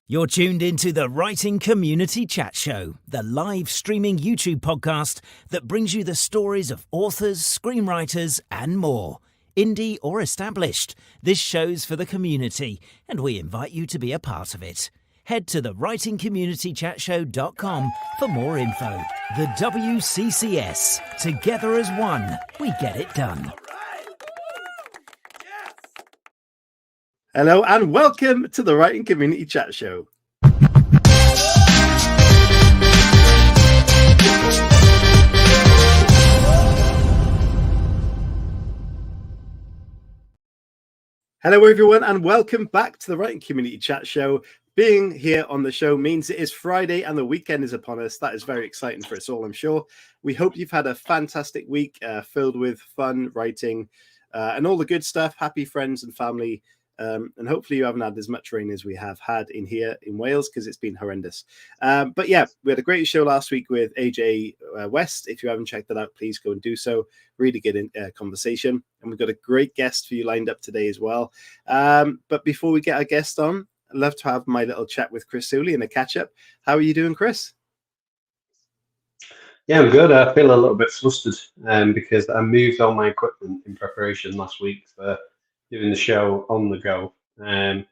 You're tuned into the Writing Community Chat Show, the live streaming YouTube podcast that brings you the stories of authors, screenwriters, and more. Indie or established, this show's for the community, and we invite you to be a part of it. Head to the writingcommunitychatshow.com for more info. The WCCS. Together as one, we get it done. Hello and welcome to the Writing Community Chat Show. Hello everyone and welcome back to the Writing Community Chat Show. Being here on the show means it is Friday and the weekend is upon us. That is very exciting for us all, I'm sure. We hope you've had a fantastic week filled with fun, writing, and all the good stuff. Happy friends and family. And hopefully you haven't had as much rain as we have had in here in Wales because it's been horrendous. But yeah, we had a great show last week with AJ West. If you haven't checked that out, please go and do so. Really good conversation. And we've got a great guest for you lined up today as well. But before we get our guest on, I'd love to have my little chat with Chris Sooley and a catch up. How are you doing, Chris? Yeah, I'm good. I feel a little bit flustered because I moved all my equipment in preparation last week for doing the show on the go. And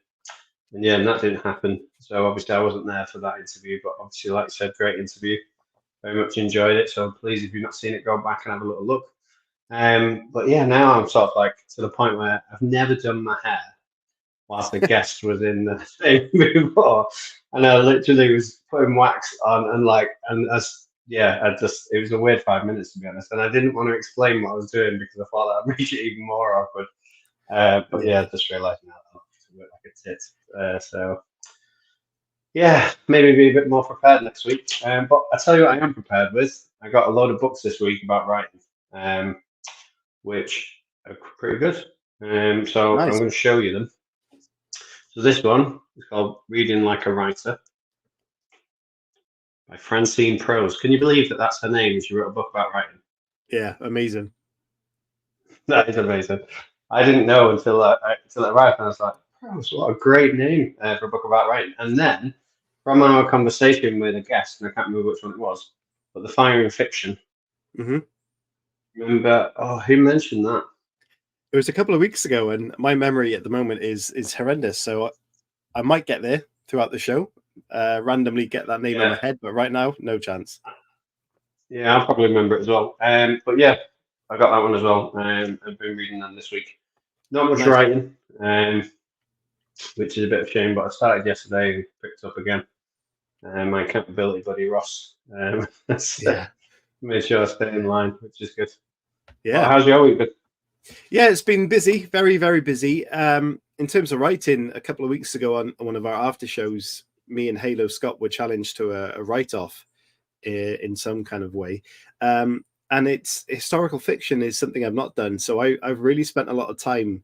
that didn't happen. So obviously I wasn't there for that interview, but obviously, like I said, great interview. Very much enjoyed it. So please, if you've not seen it, go back and have a little look. But yeah, now I'm sort of like to the point where I've never done my hair whilst the guest was in the thing before. And I literally was putting wax on it was a weird 5 minutes, to be honest. And I didn't want to explain what I was doing because I thought that would make it even more awkward. But yeah, just realising that I look like a tit. So yeah, maybe be a bit more prepared next week. But I tell you what I am prepared with. I got a load of books this week about writing, which are pretty good. So nice. I'm going to show you them. So this one is called Reading Like a Writer by Francine Prose. Can you believe that that's her name? She wrote a book about writing. Yeah, amazing. That is amazing. I didn't know until it arrived, and I was like, oh, what a great name for a book about writing. And then, from our conversation with a guest, and I can't remember which one it was, but The Fire in Fiction. Mm-hmm. Remember, who mentioned that? It was a couple of weeks ago, and my memory at the moment is horrendous. So I might get there throughout the show, randomly get that name in my head, but right now, no chance. Yeah, I'll probably remember it as well. But yeah, I got that one as well. I've been reading them this week. Not much writing, which is a bit of a shame, but I started yesterday and picked up again. My accountability buddy, Ross, made sure I stay in line, which is good. Yeah. Well, how's your week been? Yeah, it's been busy, very, very busy. In terms of writing, a couple of weeks ago on one of our after shows, me and Halo Scott were challenged to a write-off in some kind of way. And it's historical fiction is something I've not done. So I've really spent a lot of time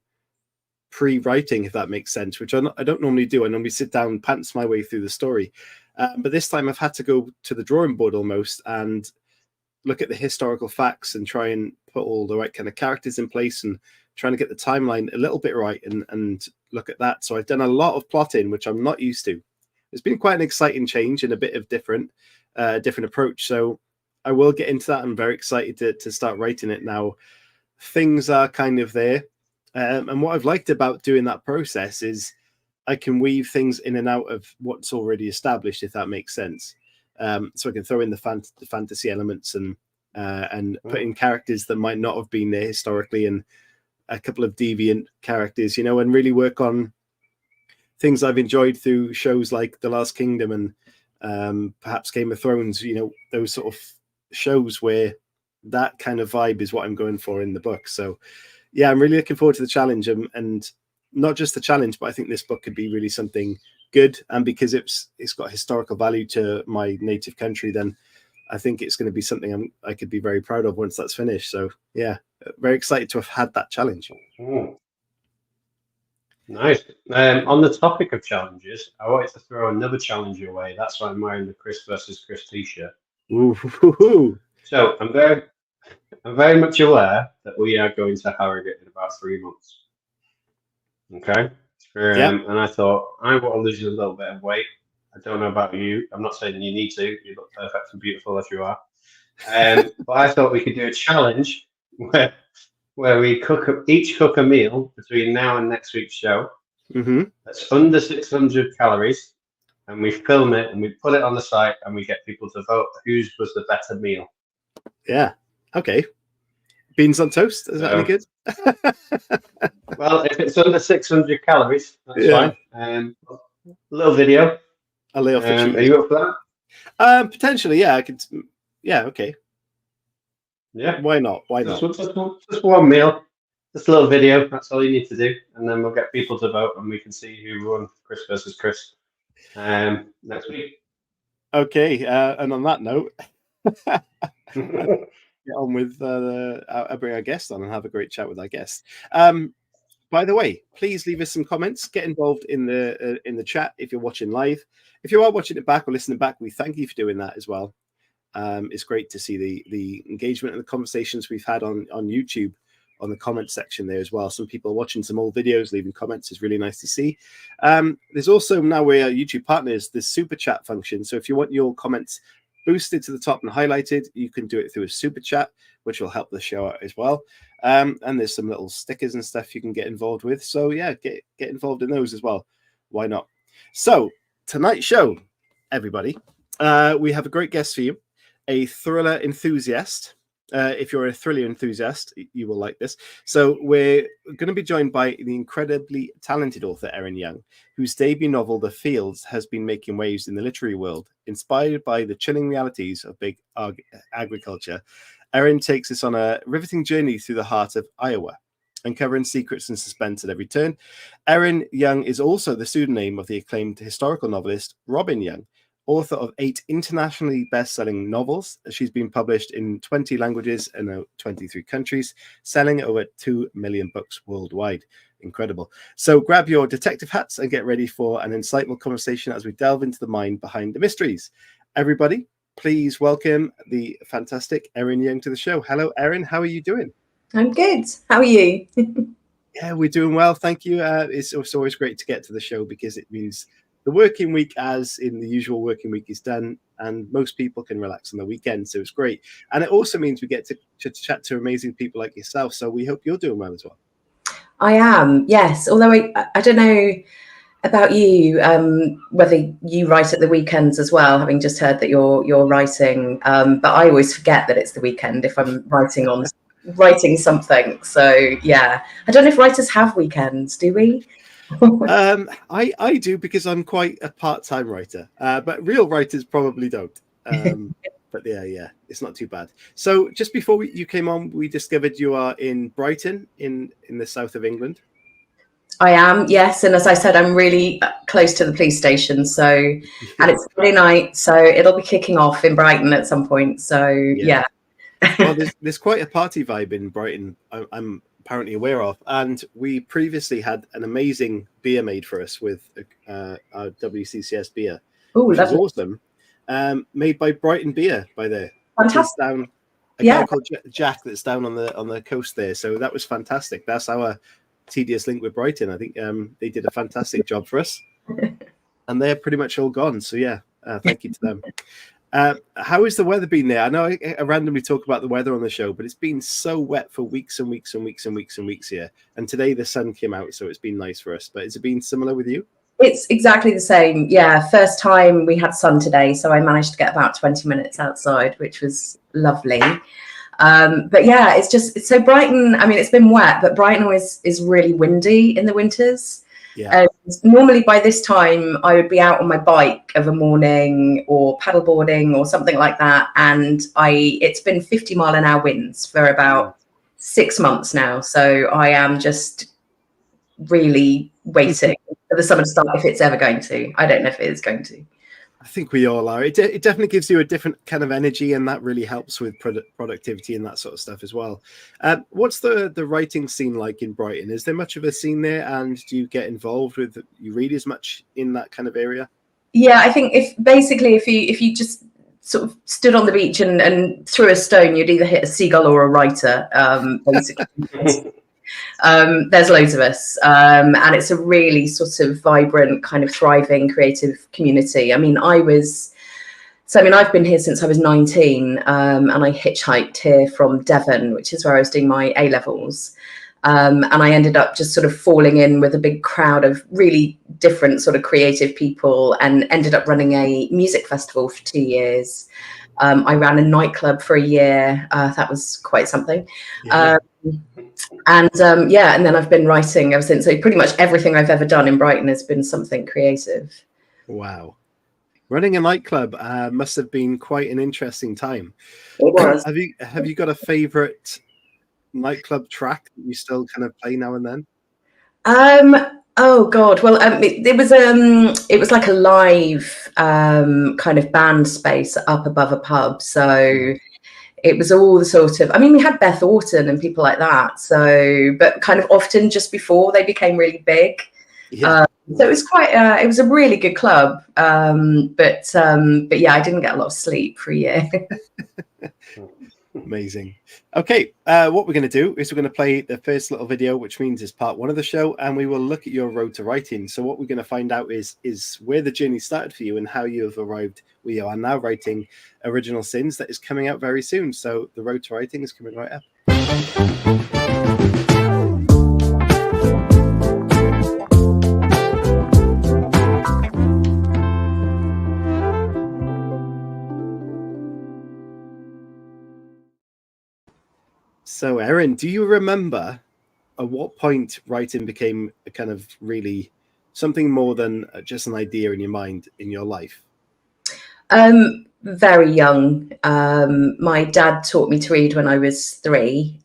pre-writing, if that makes sense, which I don't normally do. I normally sit down and pants my way through the story. But this time I've had to go to the drawing board almost and look at the historical facts and try and put all the right kind of characters in place and trying to get the timeline a little bit right and look at that. So I've done a lot of plotting, which I'm not used to. It's been quite an exciting change and a bit of different approach. So I will get into that. I'm very excited to start writing it now. Things are kind of there. And what I've liked about doing that process is I can weave things in and out of what's already established, if that makes sense. So I can throw in the fantasy elements and put in characters that might not have been there historically and a couple of deviant characters, and really work on things I've enjoyed through shows like The Last Kingdom and perhaps Game of Thrones, those sort of shows where that kind of vibe is what I'm going for in the book. So yeah, I'm really looking forward to the challenge and not just the challenge, but I think this book could be really something good. And because it's got historical value to my native country, then I think it's going to be something I could be very proud of once that's finished. So yeah, very excited to have had that challenge. Nice. On the topic of challenges, I wanted to throw another challenge your way. That's why I'm wearing the Chris versus Chris t-shirt. Ooh. So I'm very much aware that we are going to Harrogate in about 3 months. Okay. And I thought, I want to lose a little bit of weight. I don't know about you. I'm not saying you need to. You look perfect and beautiful as you are. But I thought we could do a challenge where we each cook a meal between now and next week's show. That's under 600 calories, and we film it and we put it on the site and we get people to vote whose was the better meal. Yeah. Okay. Beans on toast. Is that any good? Well, if it's under 600 calories, that's fine. A little video. I'll lay off the cheese. Are you up for that? Potentially, yeah. I could. Yeah. Okay. Yeah. Why not? Why not? Just one meal. Just a little video. That's all you need to do, and then we'll get people to vote, and we can see who won Chris versus Chris next week. Okay. And on that note, get on with I'll bring our guest on and have a great chat with our guest. By the way, please leave us some comments. Get involved in the chat if you're watching live. If you are watching it back or listening back, we thank you for doing that as well. It's great to see the engagement and the conversations we've had on YouTube on the comment section there as well. Some people are watching some old videos, leaving comments is really nice to see. There's also, now we're YouTube partners, the super chat function. So if you want your comments boosted to the top and highlighted, you can do it through a super chat, which will help the show out as well. And there's some little stickers and stuff you can get involved with. So yeah, get involved in those as well. Why not? So tonight's show, everybody, we have a great guest for you, a thriller enthusiast. If you're a thriller enthusiast, you will like this. So we're going to be joined by the incredibly talented author Erin Young, whose debut novel, The Fields, has been making waves in the literary world. Inspired by the chilling realities of big agriculture, Erin takes us on a riveting journey through the heart of Iowa, uncovering secrets and suspense at every turn. Erin Young is also the pseudonym of the acclaimed historical novelist Robyn Young, author of 8 internationally best-selling novels. She's been published in 20 languages and 23 countries, selling over 2 million books worldwide. Incredible. So grab your detective hats and get ready for an insightful conversation as we delve into the mind behind the mysteries. Everybody, please welcome the fantastic Erin Young to the show. Hello, Erin. How are you doing? I'm good. How are you? Yeah, we're doing well. Thank you. It's always great to get to the show because it means the working week, as in the usual working week, is done, and most people can relax on the weekend. So it's great. And it also means we get to chat to amazing people like yourself. So we hope you're doing well as well. I am, yes. Although I don't know about you, whether you write at the weekends as well, having just heard that you're writing. But I always forget that it's the weekend if I'm writing something. So yeah, I don't know if writers have weekends, do we? I do, because I'm quite a part-time writer, but real writers probably don't. But yeah, it's not too bad. So just before you came on, we discovered you are in Brighton in the south of England. I am, yes. And as I said, I'm really close to the police station. So, and it's Friday night, so it'll be kicking off in Brighton at some point. So yeah. Well, there's quite a party vibe in Brighton, I'm apparently aware of, and we previously had an amazing beer made for us with our WCCS beer. Which is awesome. Made by Brighton Beer by there. Fantastic. Down a guy called Jack that's down on the coast there. So that was fantastic. That's our tedious link with Brighton. I think they did a fantastic job for us, and they're pretty much all gone. So yeah, thank you to them. How has the weather been there? I know I randomly talk about the weather on the show, but it's been so wet for weeks and weeks and weeks and weeks and weeks here. And today the sun came out, so it's been nice for us. But has it been similar with you? It's exactly the same. Yeah, first time we had sun today, so I managed to get about 20 minutes outside, which was lovely. But yeah, it's so Brighton. I mean, it's been wet, but Brighton always is really windy in the winters. Yeah. Normally by this time I would be out on my bike of a morning or paddleboarding or something like that, and it's been 50-mile-an-hour winds for about 6 months now. So I am just really waiting for the summer to start, if it's ever going to. I don't know if it is going to. I think we all are. It definitely gives you a different kind of energy, and that really helps with productivity and that sort of stuff as well. What's the writing scene like in Brighton? Is there much of a scene there, and do you get involved with, you read as much in that kind of area? Yeah, I think if you just sort of stood on the beach and threw a stone, you'd either hit a seagull or a writer, basically. There's loads of us, and it's a really sort of vibrant, kind of thriving, creative community. I mean, I've been here since I was 19, and I hitchhiked here from Devon, which is where I was doing my A-levels. And I ended up just sort of falling in with a big crowd of really different sort of creative people, and ended up running a music festival for 2 years. I ran a nightclub for a year. That was quite something. Yeah. And then I've been writing ever since. So pretty much everything I've ever done in Brighton has been something creative. Wow. Running a nightclub must have been quite an interesting time. It was. Have you got a favorite nightclub track that you still kind of play now and then? Oh God. Well, it was like a live kind of band space up above a pub. So it was all the sort of, I mean, we had Beth Orton and people like that. So, but kind of often just before they became really big. Yeah. So it was quite, it was a really good club. But yeah, I didn't get a lot of sleep for a year. Amazing. Okay, what we're going to do is we're going to play the first little video, which means it's part 1 of the show, and we will look at your road to writing. So what we're going to find out is where the journey started for you and how you have arrived where you are now writing Original Sins, that is coming out very soon. So the road to writing is coming right up. So, Erin, do you remember at what point writing became a kind of really something more than just an idea in your mind in your life? Very young. My dad taught me to read when I was 3.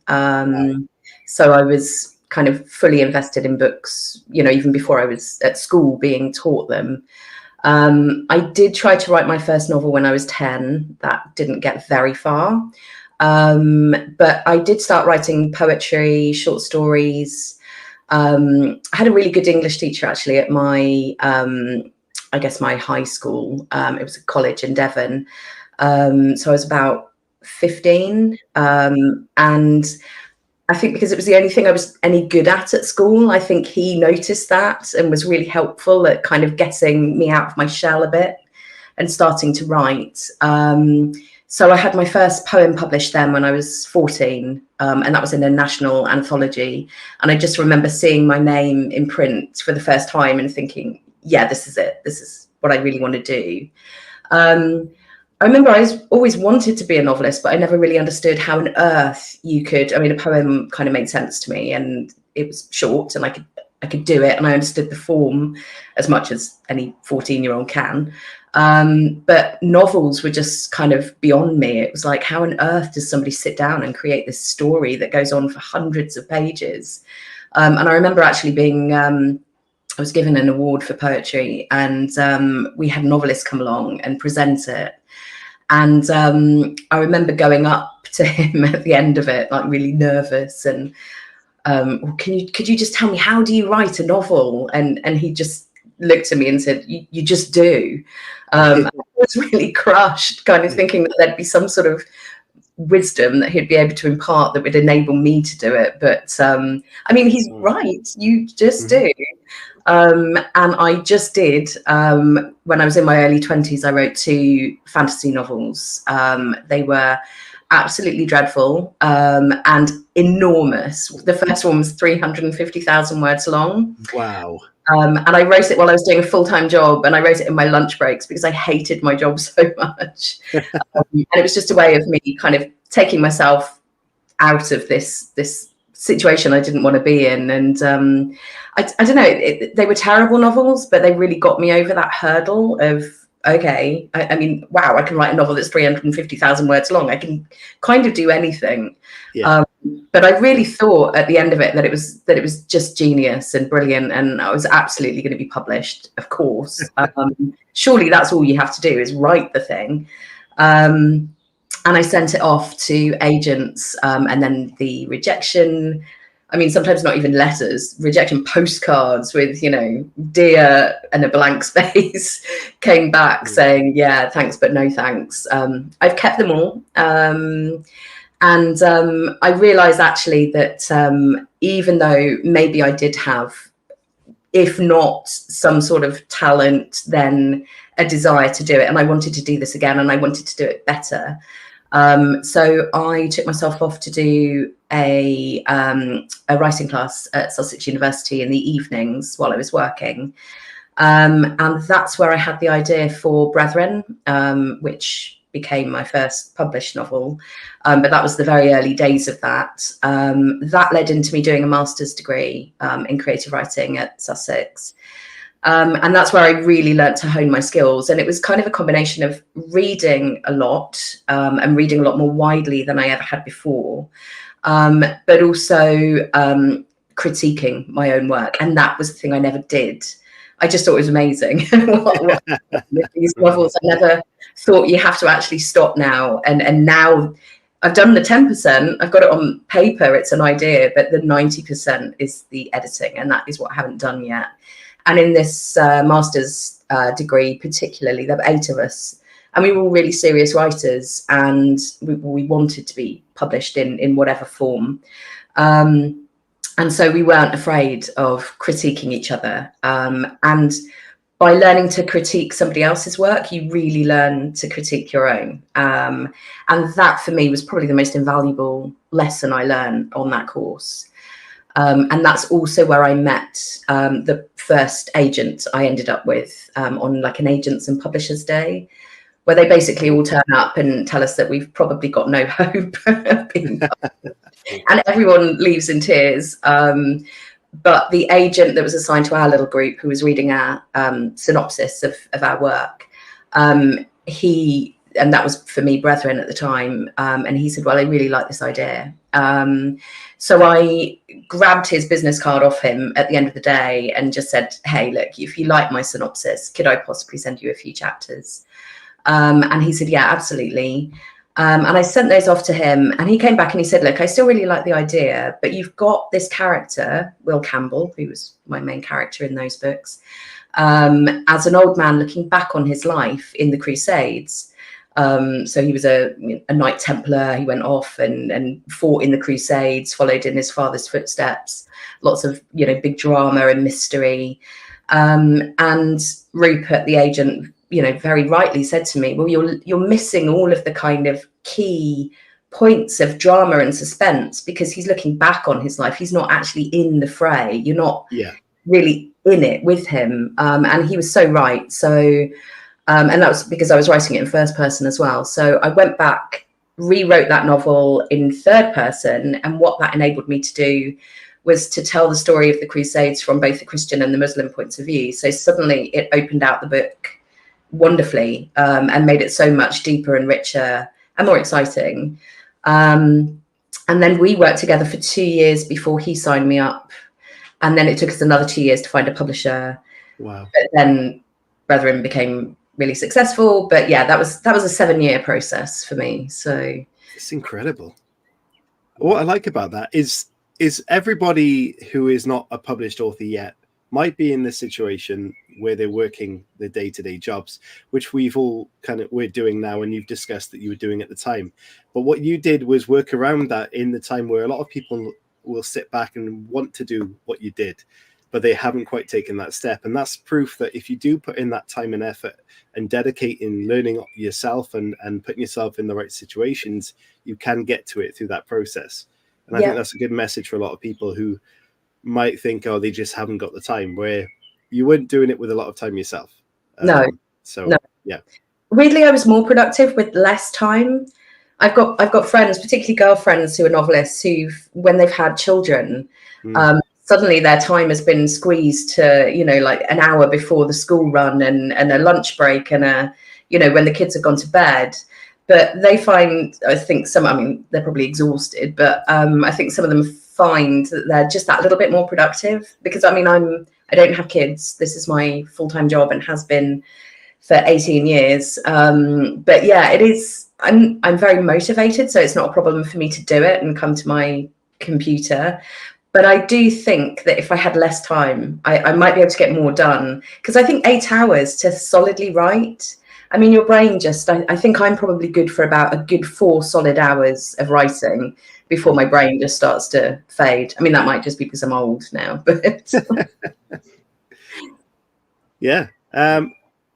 So I was kind of fully invested in books, you know, even before I was at school being taught them. I did try to write my first novel when I was 10. That didn't get very far. But I did start writing poetry, short stories. I had a really good English teacher actually at my, I guess my high school. It was a college in Devon. So I was about 15. And I think because it was the only thing I was any good at school, I think he noticed that and was really helpful at kind of getting me out of my shell a bit and starting to write. So I had my first poem published then when I was 14, and that was in a national anthology. And I just remember seeing my name in print for the first time and thinking, yeah, this is it. This is what I really want to do. I remember I always wanted to be a novelist, but I never really understood how on earth you could. I mean, a poem kind of made sense to me, and it was short, and I could do it, and I understood the form as much as any 14-year-old can. But novels were just kind of beyond me. It was like, how on earth does somebody sit down and create this story that goes on for hundreds of pages? And I remember actually being, I was given an award for poetry, and we had a novelist come along and present it. And I remember going up to him at the end of it, like really nervous, and could you just tell me, how do you write a novel? And he just looked at me and said, you just do. I was really crushed, kind of thinking that there'd be some sort of wisdom that he'd be able to impart that would enable me to do it. But I mean, he's right, you just do. And I just did. When I was in my early 20s, I wrote 2 fantasy novels. They were absolutely dreadful and enormous. The first one was 350,000 words long. Wow. And I wrote it while I was doing a full-time job, and I wrote it in my lunch breaks because I hated my job so much. And it was just a way of me kind of taking myself out of this situation I didn't want to be in. And I don't know, they were terrible novels, but they really got me over that hurdle of, okay, I mean, wow, I can write a novel that's 350,000 words long. I can kind of do anything. Yeah. But I really thought at the end of it that it was just genius and brilliant, and I was absolutely going to be published, of course. Surely that's all you have to do is write the thing. And I sent it off to agents, and then the rejection, I mean, sometimes not even letters, rejection postcards with, you know, dear and a blank space came back saying, yeah, thanks, but no thanks. I've kept them all. And I realized actually that even though maybe I did have, if not some sort of talent, then a desire to do it, and I wanted to do this again, and I wanted to do it better. So I took myself off to do a writing class at Sussex University in the evenings while I was working. And that's where I had the idea for Bretheren, which became my first published novel. But that was the very early days of that. That led into me doing a master's degree in creative writing at Sussex. And that's where I really learnt to hone my skills. And it was kind of a combination of reading a lot and reading a lot more widely than I ever had before, but also critiquing my own work. And that was the thing I never did. I just thought it was amazing. These novels, I never thought you have to actually stop now. And now I've done the 10%. I've got it on paper. It's an idea, but the 90% is the editing. And that is what I haven't done yet. And in this master's degree, particularly, there were 8 of us, and we were all really serious writers, and we wanted to be published in whatever form. And so we weren't afraid of critiquing each other. And by learning to critique somebody else's work, you really learn to critique your own. And that, for me, was probably the most invaluable lesson I learned on that course. And that's also where I met the first agent I ended up with on like an agents and publishers day, where they basically all turn up and tell us that we've probably got no hope of being published. And everyone leaves in tears. But the agent that was assigned to our little group, who was reading our synopsis of our work, and that was for me, Bretheren at the time. And he said, well, I really like this idea. So I grabbed his business card off him at the end of the day and just said, hey, look, if you like my synopsis, could I possibly send you a few chapters? And he said, yeah, absolutely. And I sent those off to him, and he came back and he said, look, I still really like the idea, but you've got this character, Will Campbell, who was my main character in those books, as an old man looking back on his life in the Crusades. So he was a Knight Templar. He went off and fought in the Crusades, followed in his father's footsteps, lots of, big drama and mystery. And Rupert, the agent, very rightly said to me, well, you're missing all of the kind of key points of drama and suspense, because he's looking back on his life. He's not actually in the fray. You're not really in it with him. And he was so right. So, and that was because I was writing it in first person as well. So I went back, rewrote that novel in third person. And what that enabled me to do was to tell the story of the Crusades from both the Christian and the Muslim points of view. So suddenly it opened out the book wonderfully, and made it so much deeper and richer and more exciting. And then we worked together for 2 years before he signed me up. And then it took us another 2 years to find a publisher. Wow. But then Bretheren became really successful. But yeah, that was a 7-year process for me. So it's incredible. What I like about that is everybody who is not a published author yet might be in this situation where they're working their day-to-day jobs, which we're doing now, and you've discussed that you were doing at the time. But what you did was work around that in the time where a lot of people will sit back and want to do what you did, but they haven't quite taken that step. And that's proof that if you do put in that time and effort and dedicate in learning yourself and putting yourself in the right situations, you can get to it through that process. And I think that's a good message for a lot of people who might think, oh, they just haven't got the time, where you weren't doing it with a lot of time yourself. No. Yeah. Weirdly, I was more productive with less time. I've got friends, particularly girlfriends, who are novelists, who, when they've had children, suddenly their time has been squeezed to, like an hour before the school run and a lunch break and when the kids have gone to bed. But they find, they're probably exhausted, but I think some of them find that they're just that little bit more productive, because I don't have kids. This is my full-time job and has been for 18 years. But yeah, it is, I'm very motivated, so it's not a problem for me to do it and come to my computer. But I do think that if I had less time, I might be able to get more done, because I think 8 hours to solidly write, I mean, your brain just, I think I'm probably good for about a good 4 solid hours of writing before my brain just starts to fade. I mean, that might just be because I'm old now, but. Yeah.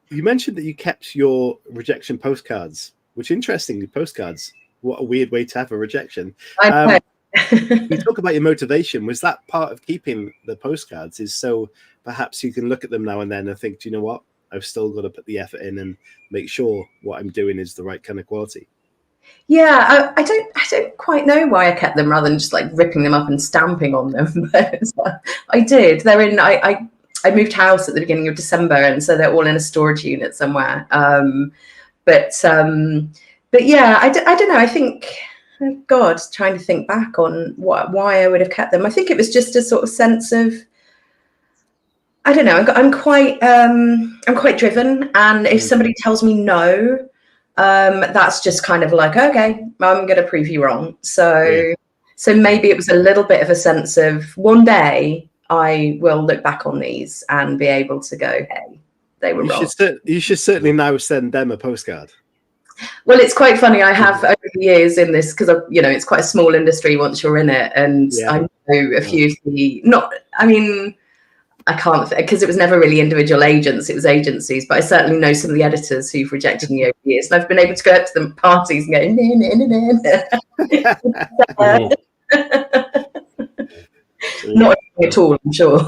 You mentioned that you kept your rejection postcards, which interestingly, postcards, what a weird way to have a rejection. I know. You talk about your motivation. Was that part of keeping the postcards, is so perhaps you can look at them now and then and think, do you know what? I've still got to put the effort in and make sure what I'm doing is the right kind of quality. Yeah, I don't quite know why I kept them rather than just like ripping them up and stamping on them. But I did. They're in. I moved house at the beginning of December, and so they're all in a storage unit somewhere. But yeah, I don't know. I think, oh God, trying to think back on why I would have kept them. I think it was just a sort of sense of, I don't know. I'm quite driven, and if somebody tells me no, that's just kind of like, okay, I'm going to prove you wrong. So maybe it was a little bit of a sense of, one day I will look back on these and be able to go, hey, they were wrong. You should certainly now send them a postcard. Well, it's quite funny. I have over the years in this, because it's quite a small industry once you're in it, and I know a few of the I can't, because it was never really individual agents, it was agencies, but I certainly know some of the editors who've rejected me over the years, and I've been able to go up to them parties and go, not at all, I'm sure.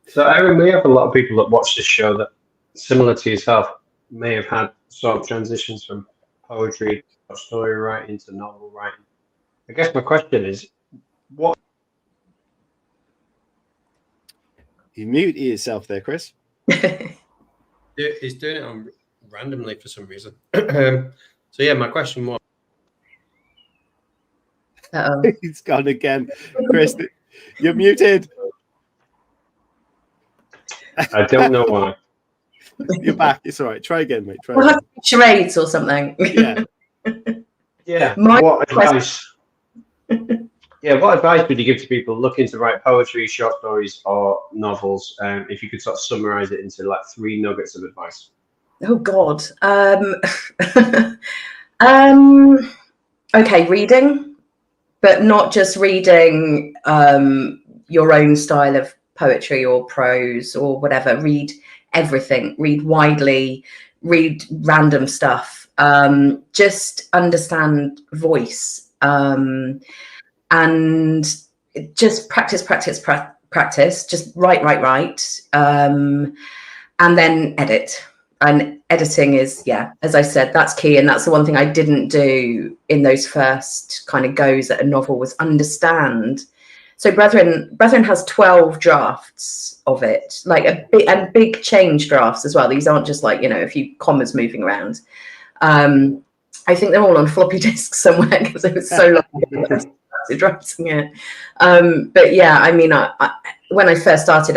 So, Erin, we have a lot of people that watch this show that, similar to yourself, may have had sort of transitions from poetry or story writing to novel writing. I guess my question is, what? You muted yourself there, Chris. He's doing it on randomly for some reason. So yeah, my question was. He's gone again, Chris. You're muted. I don't know why. You're back. It's all right. Try again, mate. Try We'll again. have charades or something. Yeah. Yeah. What advice? What advice would you give to people looking to write poetry, short stories, or novels? If you could sort of summarize it into like 3 nuggets of advice. Oh God. Okay, reading, but not just reading your own style of poetry or prose or whatever. Read everything. Read widely. Read random stuff. Just understand voice. And just practice. Just write. And then edit. And editing is, as I said, that's key. And that's the one thing I didn't do in those first kind of goes at a novel, was understand. So Bretheren has 12 drafts of it, like big change drafts as well. These aren't just like, a few commas moving around. I think they're all on floppy disks somewhere because it was so long ago writing it. But yeah, I mean, when I first started,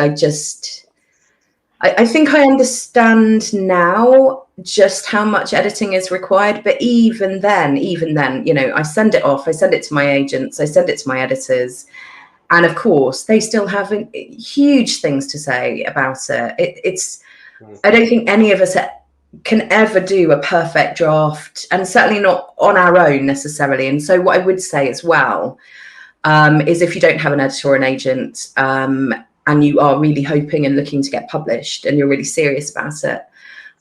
I think I understand now just how much editing is required. But even then, I send it off, I send it to my agents, I send it to my editors. And of course, they still have huge things to say about it. I don't think any of us can ever do a perfect draft, and certainly not on our own necessarily. And so what I would say as well is, if you don't have an editor or an agent, and you are really hoping and looking to get published and you're really serious about it,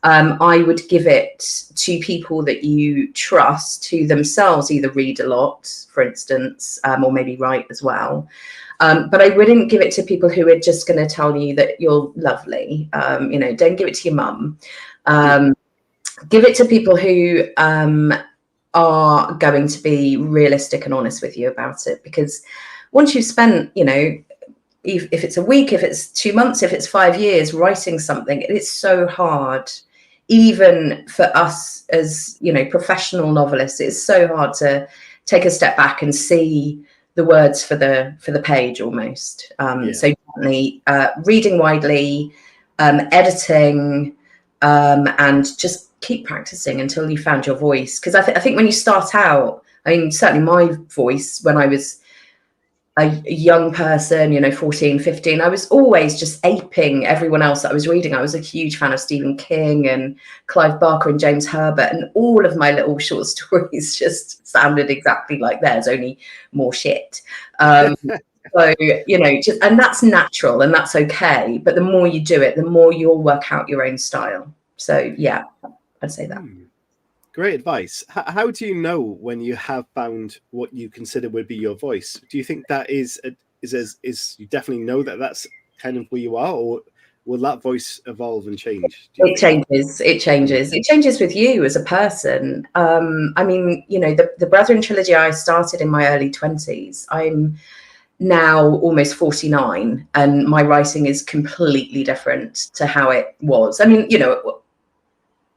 I would give it to people that you trust, who themselves either read a lot, for instance, or maybe write as well. But I wouldn't give it to people who are just going to tell you that you're lovely. Don't give it to your mum. Give it to people who are going to be realistic and honest with you about it. Because once you've spent, if it's a week, if it's 2 months, if it's 5 years writing something, it's so hard. Even for us as, professional novelists, it's so hard to take a step back and see the words for the page almost. So definitely reading widely, editing, and just keep practicing until you found your voice. Because I think when you start out, I mean, certainly my voice when I was a young person, 14, 15, I was always just aping everyone else that I was reading. I was a huge fan of Stephen King and Clive Barker and James Herbert, and all of my little short stories just sounded exactly like theirs, only more shit. So, and that's natural and that's okay. But the more you do it, the more you'll work out your own style. So yeah, I'd say that. Great advice. How do you know when you have found what you consider would be your voice? Do you think that is you definitely know that that's kind of where you are, or will that voice evolve and change? It changes. It changes with you as a person. I mean, the Bretheren trilogy I started in my early 20s. I'm now almost 49, and my writing is completely different to how it was. I mean,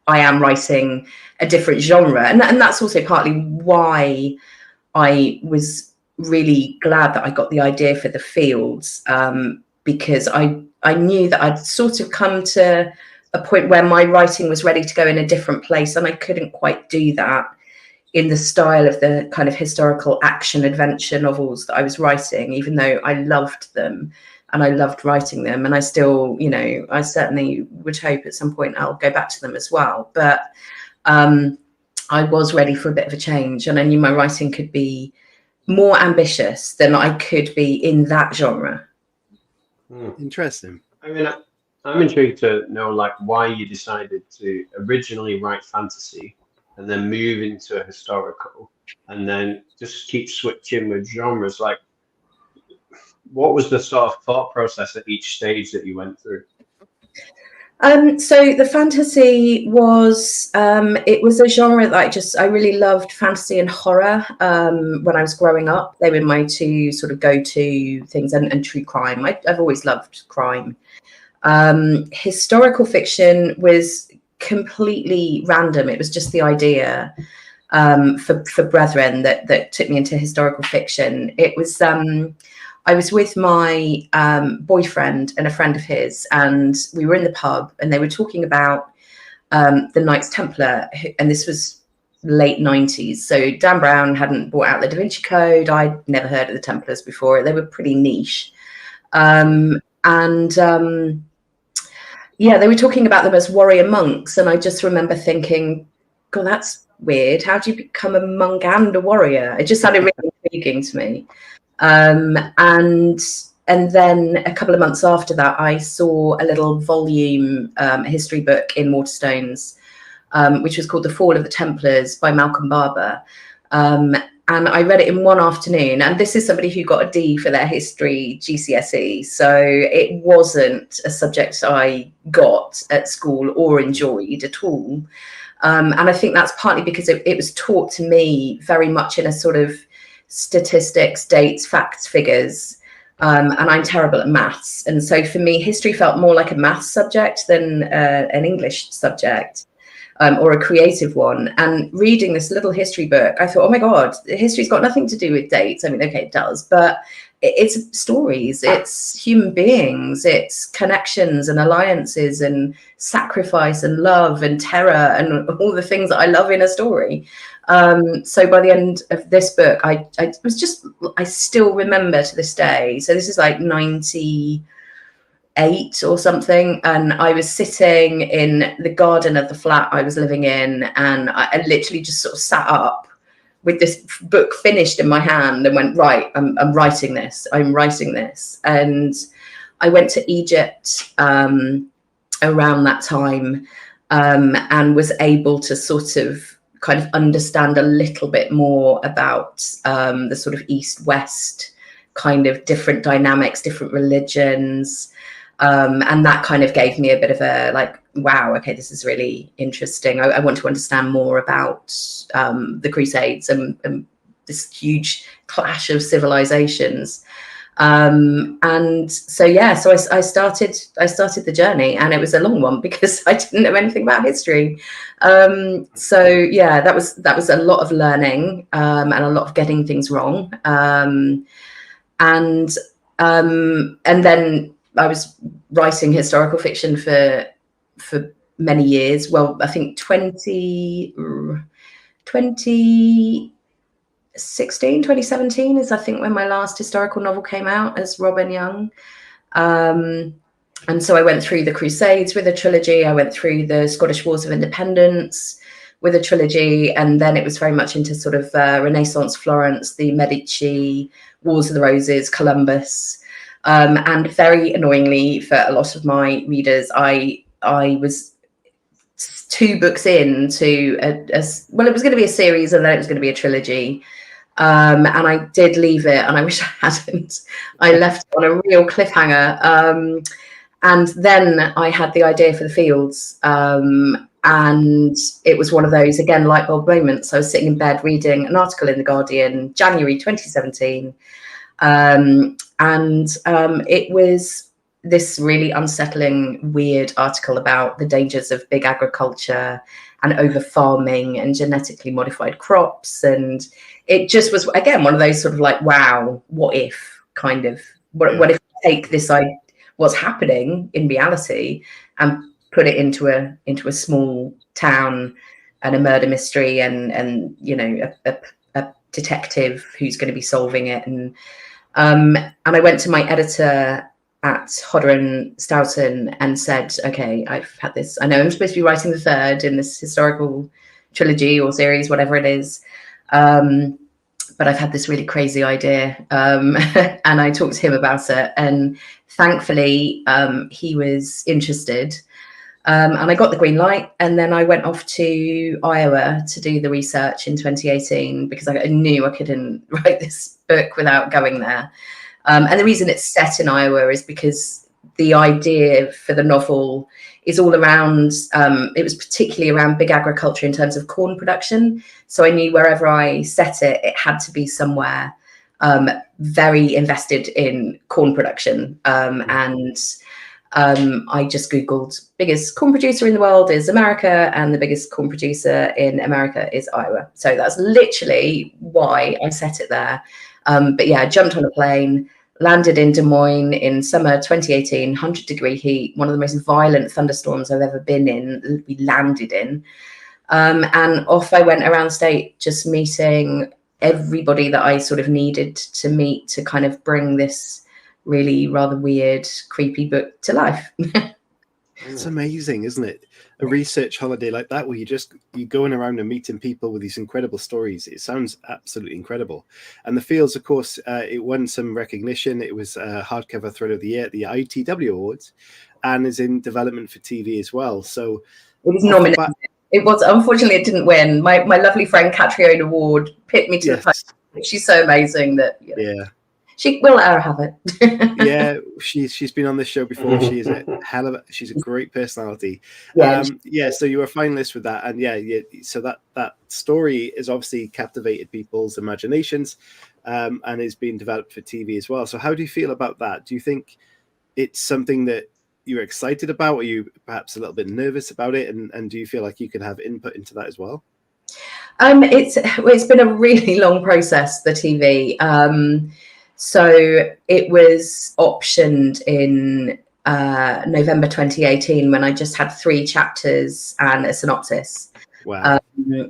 I am writing a different genre, and that's also partly why I was really glad that I got the idea for the fields, because I knew that I'd sort of come to a point where my writing was ready to go in a different place, and I couldn't quite do that in the style of the kind of historical action adventure novels that I was writing, even though I loved them and I loved writing them. And I still, I certainly would hope at some point I'll go back to them as well. But I was ready for a bit of a change, and I knew my writing could be more ambitious than I could be in that genre. Interesting. I mean, I'm intrigued to know like why you decided to originally write fantasy and then move into a historical, and then just keep switching with genres. Like, what was the sort of thought process at each stage that you went through? So the fantasy was, it was a genre that I really loved, fantasy and horror. When I was growing up, they were my two sort of go-to things, and true crime. I've always loved crime. Historical fiction was completely random. It was just the idea for Bretheren that took me into historical fiction. It was I was with my boyfriend and a friend of his, and we were in the pub, and they were talking about the Knights Templar, and this was late 90s. So Dan Brown hadn't brought out the Da Vinci Code. I'd never heard of the Templars before. They were pretty niche. Yeah, they were talking about them as warrior monks, and I just remember thinking, God, that's weird. How do you become a monk and a warrior? It just sounded really intriguing to me. And then a couple of months after that, I saw a little volume, history book in Waterstones, which was called The Fall of the Templars by Malcolm Barber. And I read it in one afternoon. And this is somebody who got a D for their history GCSE. So it wasn't a subject I got at school or enjoyed at all. And I think that's partly because it was taught to me very much in a sort of statistics, dates, facts, figures. And I'm terrible at maths. And so for me, history felt more like a maths subject than an English subject. Or a creative one. And reading this little history book, I thought, oh my God, history's got nothing to do with dates. I mean, okay, it does, but it's stories, it's human beings, it's connections and alliances and sacrifice and love and terror and all the things that I love in a story. So by the end of this book, I still remember to this day. So this is like 98 or something, and I was sitting in the garden of the flat I was living in, and I literally just sort of sat up with this book finished in my hand and went, right, I'm writing this. And I went to Egypt around that time, and was able to sort of kind of understand a little bit more about the sort of East-West kind of different dynamics, different religions. And that kind of gave me a bit of a like, wow, okay, this is really interesting. I want to understand more about the Crusades and this huge clash of civilizations. And so, yeah, so I started the journey, and it was a long one because I didn't know anything about history. So yeah, that was a lot of learning, and a lot of getting things wrong. And then I was writing historical fiction for many years. Well, I think 27 2017 is I think when my last historical novel came out as Robyn Young. And so I went through the Crusades with a trilogy. I went through the Scottish Wars of Independence with a trilogy. And then it was very much into sort of Renaissance Florence, the Medici, Wars of the Roses, Columbus. And very annoyingly for a lot of my readers, I was 2 books into well, it was going to be a series and then it was going to be a trilogy. And I did leave it, and I wish I hadn't. I left it on a real cliffhanger. And then I had the idea for the Fields. And it was one of those, again, light bulb moments. I was sitting in bed reading an article in The Guardian, January 2017. It was this really unsettling, weird article about the dangers of big agriculture and over farming and genetically modified crops. And it just was, again, one of those sort of like, wow, what if kind of, what if we take this idea, what's happening in reality, and put it into a small town and a murder mystery and you know, a detective who's going to be solving it. And I went to my editor at Hodder & Stoughton and said, okay, I've had this, I know I'm supposed to be writing the 3rd in this historical trilogy or series, whatever it is. But I've had this really crazy idea. And I talked to him about it, and thankfully he was interested. And I got the green light, and then I went off to Iowa to do the research in 2018 because I knew I couldn't write this book without going there. And the reason it's set in Iowa is because the idea for the novel is all around, it was particularly around big agriculture in terms of corn production. So I knew wherever I set it, it had to be somewhere very invested in corn production. I just Googled biggest corn producer in the world is America, and the biggest corn producer in America is Iowa. So that's literally why I set it there. But yeah, I jumped on a plane, landed in Des Moines in summer 2018, 100-degree heat, one of the most violent thunderstorms I've ever been in, we landed in. And off I went around the state, just meeting everybody that I sort of needed to meet to kind of bring this really rather weird, creepy book to life. It's amazing, isn't it? A research holiday like that, where you're going around and meeting people with these incredible stories. It sounds absolutely incredible. And The Fields, of course, it won some recognition. It was a hardcover thriller of the year at the ITW Awards, and is in development for TV as well. So it was nominated. It was, unfortunately, it didn't win. My lovely friend Catriona Ward picked me to the post. She's so amazing that we'll let her have it. Yeah, she's been on this show before. She's a great personality. So you were a finalist with that, and so that story has obviously captivated people's imaginations, and is being developed for TV as well. So how do you feel about that? Do you think it's something that you're excited about? Are you perhaps a little bit nervous about it, and do you feel like you can have input into that as well? It's been a really long process, the TV. So it was optioned in November 2018 when I just had 3 chapters and a synopsis. Wow.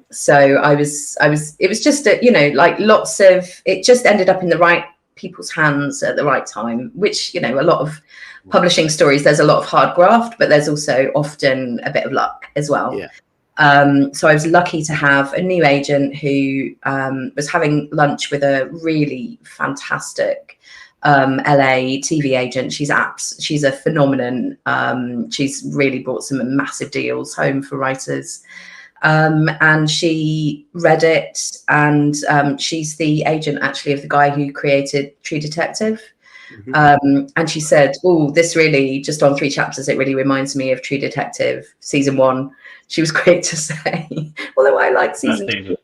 So it was just it just ended up in the right people's hands at the right time, which, a lot of publishing stories, there's a lot of hard graft, but there's also often a bit of luck as well. Yeah. So I was lucky to have a new agent who was having lunch with a really fantastic LA TV agent. She's a phenomenon. She's really brought some massive deals home for writers. And she read it, and she's the agent actually of the guy who created True Detective. Mm-hmm. And she said, this really, just on 3 chapters, it really reminds me of True Detective season 1. She was quick to say, although I like season 2.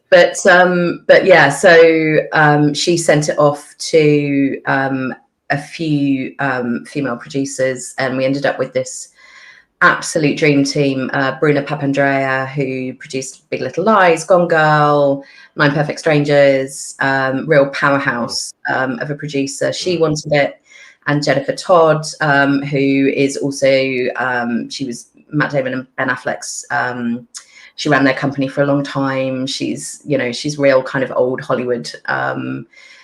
But yeah, so she sent it off to a few female producers, and we ended up with this absolute dream team. Bruna Papandrea, who produced Big Little Lies, Gone Girl, 9 Perfect Strangers, real powerhouse of a producer. She wanted it. And Jennifer Todd, who is also, she was Matt Damon and Ben Affleck's she ran their company for a long time. She's real kind of old Hollywood.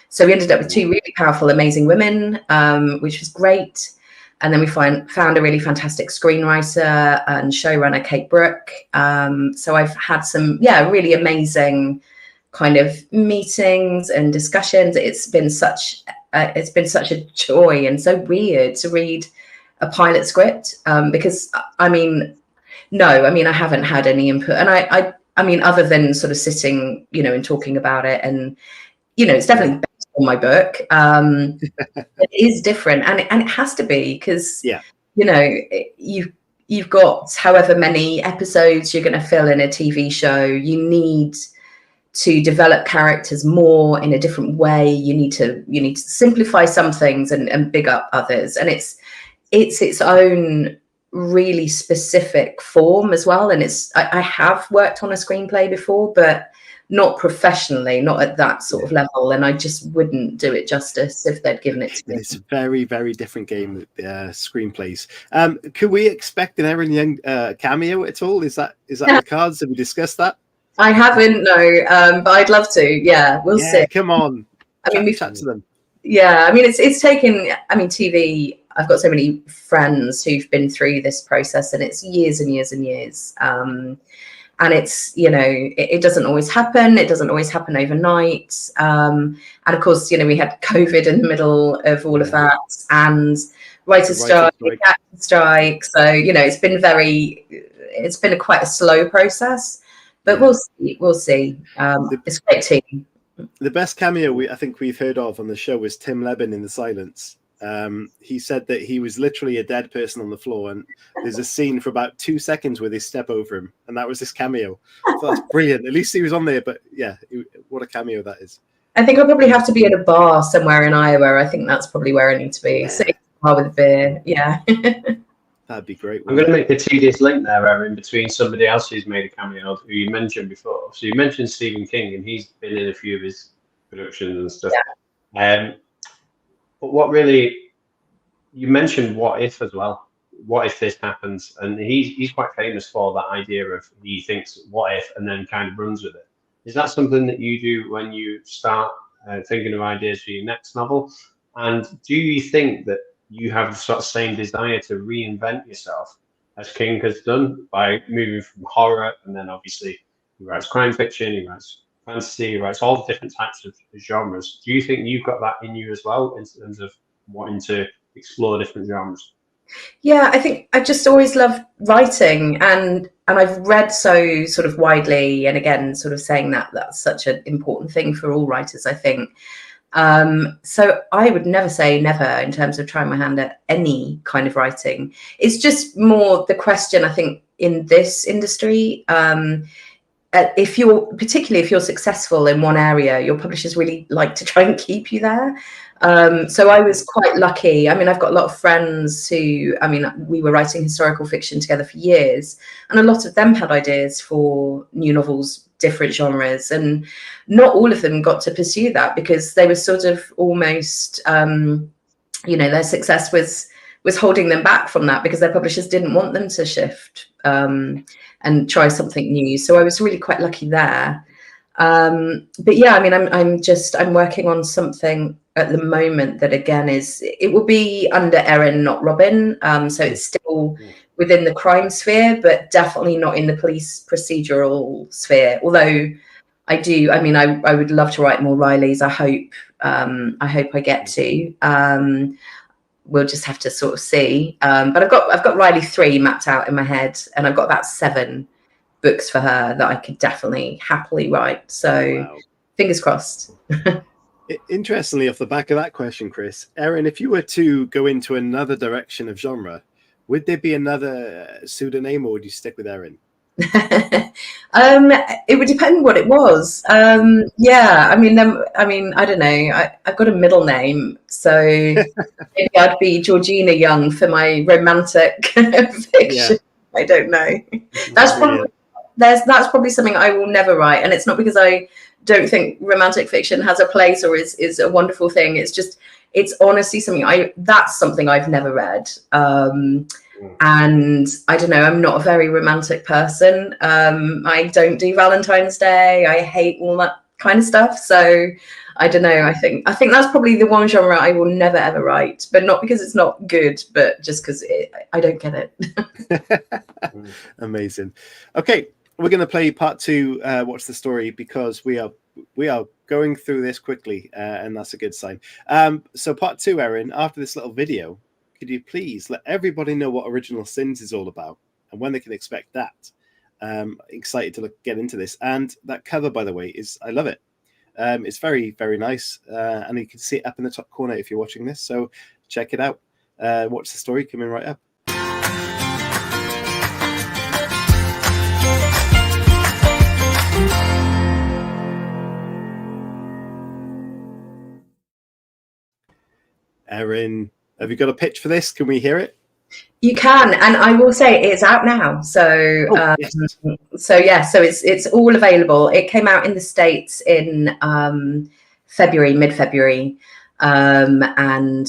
So we ended up with two really powerful, amazing women, which was great. And then we found a really fantastic screenwriter and showrunner, Kate Brooke. So I've had some, really amazing kind of meetings and discussions. It's been such a joy and so weird to read a pilot script, because I haven't had any input, and I mean, other than sort of sitting, and talking about it, and it's definitely based on my book. It is different, and it has to be, because you've got however many episodes you're going to fill in a TV show. You need to develop characters more in a different way. You need to simplify some things and big up others, and it's its own really specific form as well. And I have worked on a screenplay before, but not professionally, not at that sort of level, and I just wouldn't do it justice if they'd given it to me. It's a very, very different game, screenplays. Could we expect an Erin Young cameo at all? Is that the cards? Have we discussed that? I haven't, no, but I'd love to. Yeah, we'll see. Come on. We've chat to them. Yeah, I mean, it's taken, TV, I've got so many friends who've been through this process, and it's years and years and years. And it's, it doesn't always happen. It doesn't always happen overnight. And of course, we had COVID in the middle of all of that, and writer's strike, actor strike. So, it's been quite a slow process. But we'll see. It's a great team. The best cameo I think we've heard of on the show was Tim Levin in The Silence. He said that he was literally a dead person on the floor, and there's a scene for about 2 seconds where they step over him, and that was his cameo. So that's brilliant. At least he was on there, but what a cameo that is. I think I'll probably have to be at a bar somewhere in Iowa. I think that's probably where I need to be. Sitting in a bar with a beer. Yeah. That'd be great. I'm going to make a tedious link there, Erin, between somebody else who's made a cameo who you mentioned before. So you mentioned Stephen King, and he's been in a few of his productions and stuff. Yeah. But what really, you mentioned What If as well. What if this happens? And he's quite famous for that idea of, he thinks what if and then kind of runs with it. Is that something that you do when you start thinking of ideas for your next novel? And do you think that you have the sort of same desire to reinvent yourself as King has done by moving from horror, and then obviously he writes crime fiction, he writes fantasy, he writes all the different types of genres. Do you think you've got that in you as well, in terms of wanting to explore different genres? Yeah, I think I just always loved writing, and I've read so sort of widely, and again, sort of saying that's such an important thing for all writers, I think. So I would never say never in terms of trying my hand at any kind of writing. It's just more the question, I think, in this industry, if you're successful in one area, your publishers really like to try and keep you there. So I was quite lucky. I mean, I've got a lot of friends who, we were writing historical fiction together for years, and a lot of them had ideas for new novels, different genres, and not all of them got to pursue that because they were sort of almost, their success was holding them back from that because their publishers didn't want them to shift and try something new. So I was really quite lucky there. But yeah, I'm working on something at the moment that again it will be under Erin, not Robyn. So it's still within the crime sphere, but definitely not in the police procedural sphere. Although I would love to write more Rileys. I hope I get to. We'll just have to sort of see. But I've got Riley 3 mapped out in my head, and I've got about 7 books for her that I could definitely happily write. So fingers crossed. Interestingly, off the back of that question, Chris, Erin, if you were to go into another direction of genre, would there be another pseudonym, or would you stick with Erin? It would depend what it was. I don't know. I've got a middle name, so maybe I'd be Georgina Young for my romantic fiction. Yeah. I don't know. That's probably something I will never write, and it's not because I don't think romantic fiction has a place or is a wonderful thing. It's honestly something that's something I've never read. And I don't know, I'm not a very romantic person. I don't do Valentine's Day. I hate all that kind of stuff. So I don't know. I think that's probably the one genre I will never ever write, but not because it's not good, but just because I don't get it. Amazing. Okay, we're going to play part 2. Watch the story, because we are going through this quickly, and that's a good sign. So part 2, Erin, after this little video, could you please let everybody know what Original Sins is all about and when they can expect that? Excited to get into this. And that cover, by the way, I love it. It's very, very nice. And you can see it up in the top corner if you're watching this. So check it out. Watch the story coming right up. Erin, have you got a pitch for this? Can we hear it? You can, and I will say it's out now. So, Yes. So it's all available. It came out in the States in mid-February, and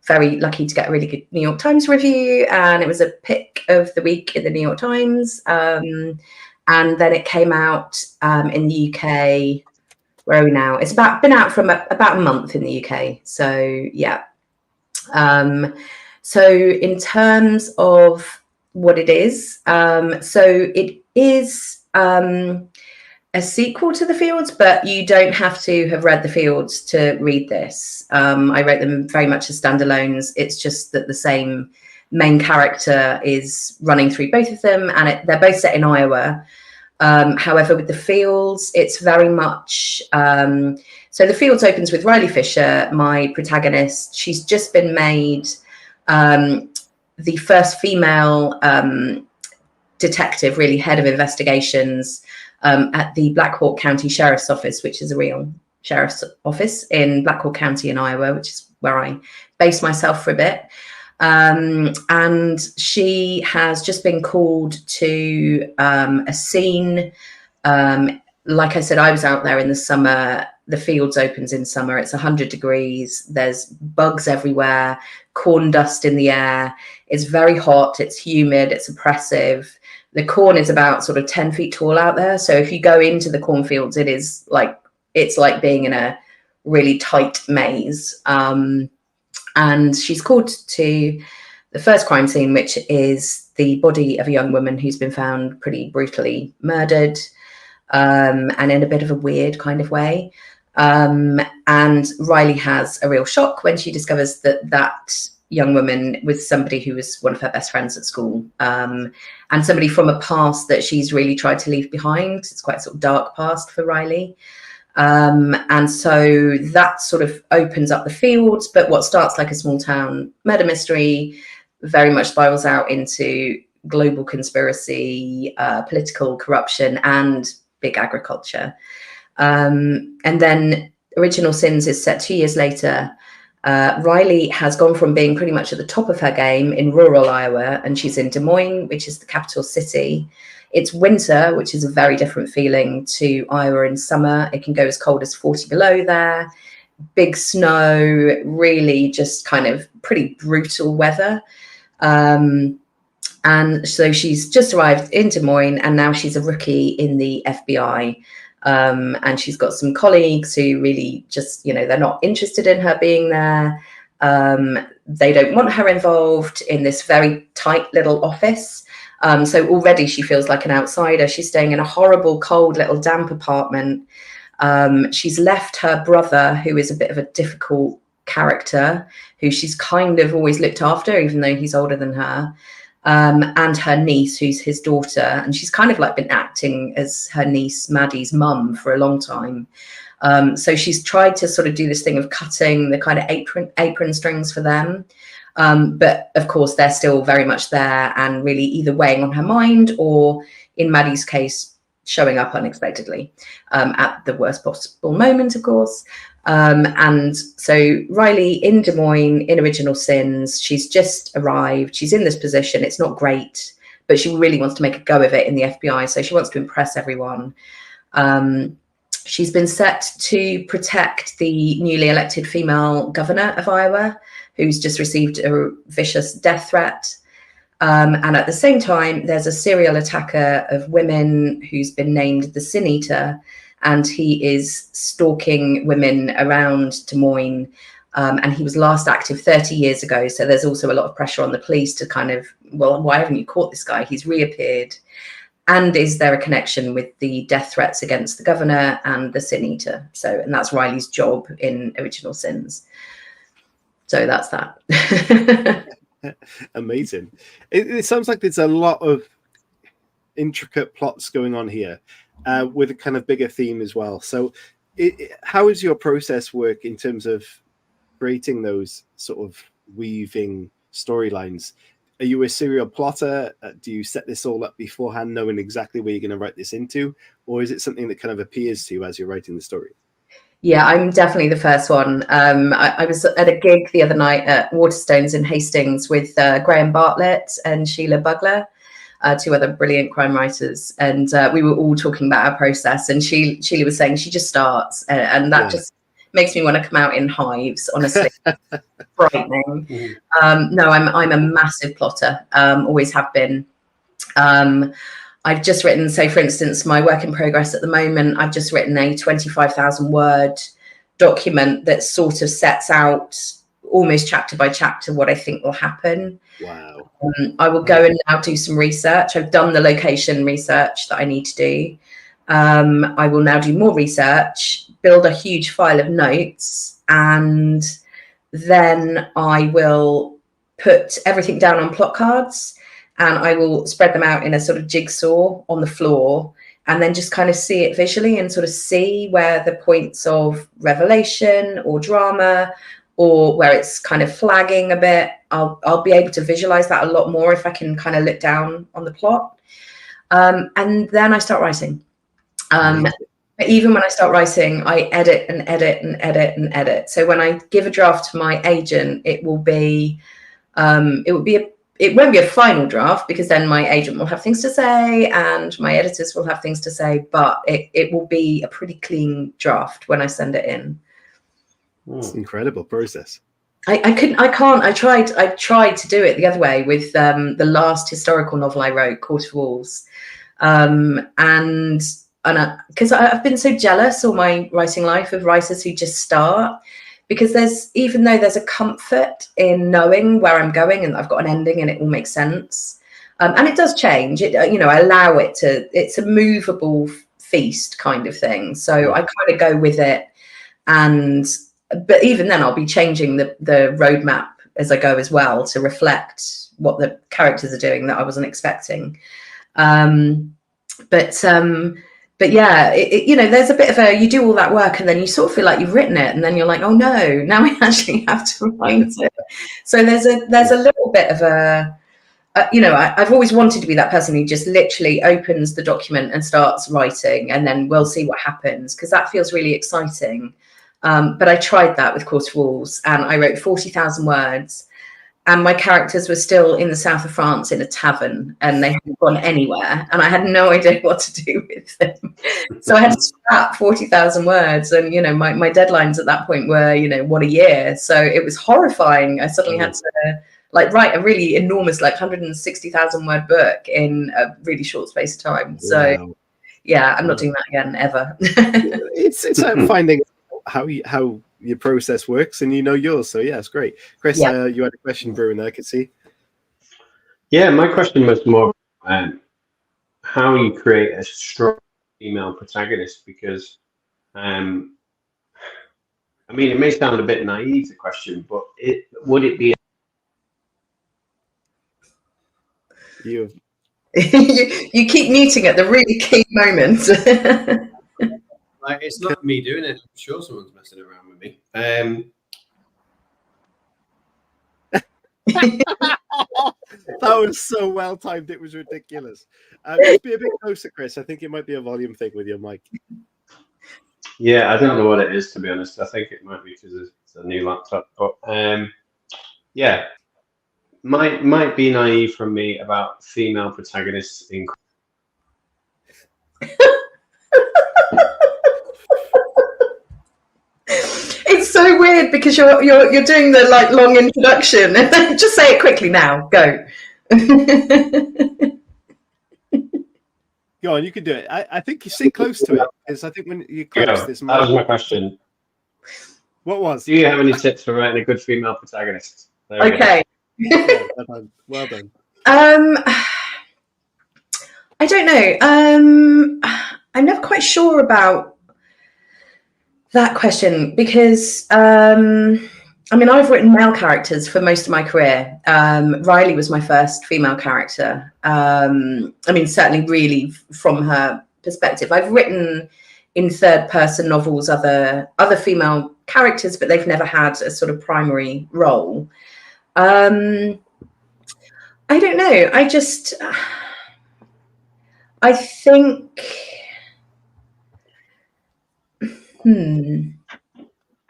very lucky to get a really good New York Times review, and it was a pick of the week in the New York Times. And then it came out in the UK. Where are we now? It's been out for about a month in the UK. So yeah. So in terms of what it is, so it is a sequel to The Fields, but you don't have to have read The Fields to read this. I wrote them very much as standalones. It's just that the same main character is running through both of them, and they're both set in Iowa. However, with The Fields, it's very much... so The Fields opens with Riley Fisher, my protagonist. She's just been made the first female detective, really head of investigations at the Black Hawk County Sheriff's Office, which is a real sheriff's office in Black Hawk County in Iowa, which is where I based myself for a bit. And she has just been called to a scene. Like I said, I was out there in the summer. The Fields opens in summer. It's 100 degrees. There's bugs everywhere, corn dust in the air. It's very hot. It's humid. It's oppressive. The corn is about sort of 10 feet tall out there. So if you go into the cornfields, it's like being in a really tight maze. And she's called to the first crime scene, which is the body of a young woman who's been found pretty brutally murdered, and in a bit of a weird kind of way. And Riley has a real shock when she discovers that young woman was somebody who was one of her best friends at school, and somebody from a past that she's really tried to leave behind. It's quite a sort of dark past for Riley. And so that sort of opens up The Fields, but what starts like a small town murder mystery very much spirals out into global conspiracy, political corruption, and big agriculture. And then Original Sins is set 2 years later. Riley has gone from being pretty much at the top of her game in rural Iowa, and she's in Des Moines, which is the capital city. It's winter, which is a very different feeling to Iowa in summer. It can go as cold as 40 below there. Big snow, really just kind of pretty brutal weather. And so she's just arrived in Des Moines, and now she's a rookie in the FBI. And she's got some colleagues who really just, they're not interested in her being there. They don't want her involved in this very tight little office. So already she feels like an outsider. She's staying in a horrible, cold, little damp apartment. She's left her brother, who is a bit of a difficult character, who she's kind of always looked after, even though he's older than her, and her niece, who's his daughter. And she's kind of like been acting as her niece Maddie's mum for a long time. So she's tried to sort of do this thing of cutting the kind of apron strings for them. But of course, they're still very much there and really either weighing on her mind or, in Maddie's case, showing up unexpectedly at the worst possible moment, of course. And so Riley in Des Moines, in Original Sins, she's just arrived. She's in this position. It's not great, but she really wants to make a go of it in the FBI. So she wants to impress everyone. She's been set to protect the newly elected female governor of Iowa, who's just received a vicious death threat. And at the same time, there's a serial attacker of women who's been named the Sin Eater, and he is stalking women around Des Moines. And he was last active 30 years ago. So there's also a lot of pressure on the police to kind of, well, why haven't you caught this guy? He's reappeared. And is there a connection with the death threats against the governor and the Sin Eater? So, and that's Riley's job in Original Sins. So that's that. Amazing. It sounds like there's a lot of intricate plots going on here, with a kind of bigger theme as well. So how is your process work in terms of creating those sort of weaving storylines? Are you a serial plotter? Do you set this all up beforehand, knowing exactly where you're going to write this into? Or is it something that kind of appears to you as you're writing the story? Yeah, I'm definitely the first one. I was at a gig the other night at Waterstones in Hastings with Graham Bartlett and Sheila Bugler, two other brilliant crime writers. And we were all talking about our process. And Sheila was saying she just starts. And that just makes me want to come out in hives, honestly. Frightening. No, I'm a massive plotter, always have been. I've just written, so for instance, my work in progress at the moment, I've just written a 25,000 word document that sort of sets out almost chapter by chapter what I think will happen. Wow. I will go and now do some research. I've done the location research that I need to do. I will now do more research, build a huge file of notes, and then I will put everything down on plot cards. And I will spread them out in a sort of jigsaw on the floor, and then just kind of see it visually and sort of see where the points of revelation or drama, or where it's kind of flagging a bit. I'll be able to visualize that a lot more if I can kind of look down on the plot. And then I start writing. But even when I start writing, I edit and edit and edit and edit. So when I give a draft to my agent, it won't be a final draft, because then my agent will have things to say and my editors will have things to say, but it will be a pretty clean draft when I send it in. It's an incredible process. I tried to do it the other way with the last historical novel I wrote, Court of Walls. And because I've been so jealous all my writing life of writers who just start, because even though there's a comfort in knowing where I'm going and I've got an ending and it all makes sense, and it does change. I allow it to. It's a movable feast kind of thing. So I kind of go with it, but even then I'll be changing the roadmap as I go as well to reflect what the characters are doing that I wasn't expecting. But yeah, there's a bit of you do all that work and then you sort of feel like you've written it, and then you're like, oh no, now we actually have to write it. So there's a little bit of I've always wanted to be that person who just literally opens the document and starts writing, and then we'll see what happens, because that feels really exciting. But I tried that with Court of Walls, and I wrote 40,000 words. And my characters were still in the south of France in a tavern, and they hadn't gone anywhere. And I had no idea what to do with them. So I had to scrap 40,000 words. And, my deadlines at that point were, what, a year. So it was horrifying. I suddenly had to write a really enormous, 160,000 word book in a really short space of time. So yeah, I'm not doing that again, ever. It's finding how your process works, and yours. So yeah, it's great. Chris, you had a question brewing there, I could see. Yeah, my question was more how you create a strong female protagonist, because it may sound a bit naive, the question, but would it be you keep muting at the really key moment. it's not me doing it. I'm sure someone's messing around with me. That was so well timed. It was ridiculous. Just be a bit closer, Chris. I think it might be a volume thing with your mic. Yeah, I don't know what it is, to be honest. I think it might be because it's a new laptop. But yeah, might be naive from me about female protagonists in. It's so weird because you're doing the long introduction, and then just say it quickly now. Go. Go on, you can do it. I think you sit close to it, because I think when you're close, there's that was my question. What was? Do you have any tips for writing a good female protagonist? Okay. Yeah, well done. I don't know. I'm never quite sure about that question, because I mean, I've written male characters for most of my career. Riley was my first female character. I mean, certainly really from her perspective. I've written in third person novels other female characters, but they've never had a sort of primary role. I don't know. I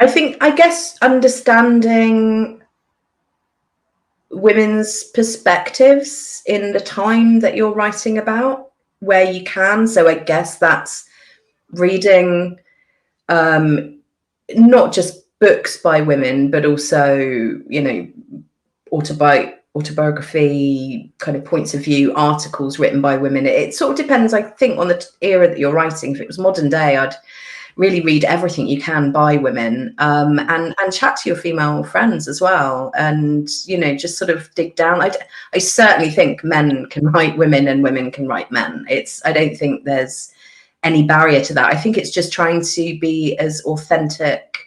think I guess understanding women's perspectives in the time that you're writing about, where you can. So I guess that's reading not just books by women, but also, you know, autobiography kind of points of view, articles written by women. It sort of depends, I think, on the era that you're writing. If it was modern day, I'd really read everything you can by women, and chat to your female friends as well, and, you know, just sort of dig down. I certainly think men can write women and women can write men. I don't think there's any barrier to that. I think it's just trying to be as authentic.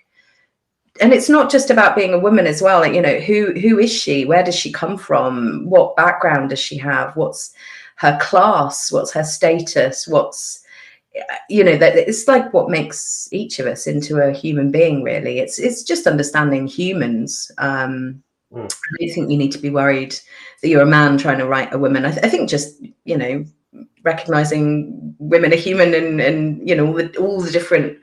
And it's not just about being a woman as well. Like, you know, who is she? Where does she come from? What background does she have? What's her class? What's her status? What's, you know, that it's like what makes each of us into a human being, really. It's just understanding humans. I don't think you need to be worried that you're a man trying to write a woman. I think just, you know, recognizing women are human, and you know, all the different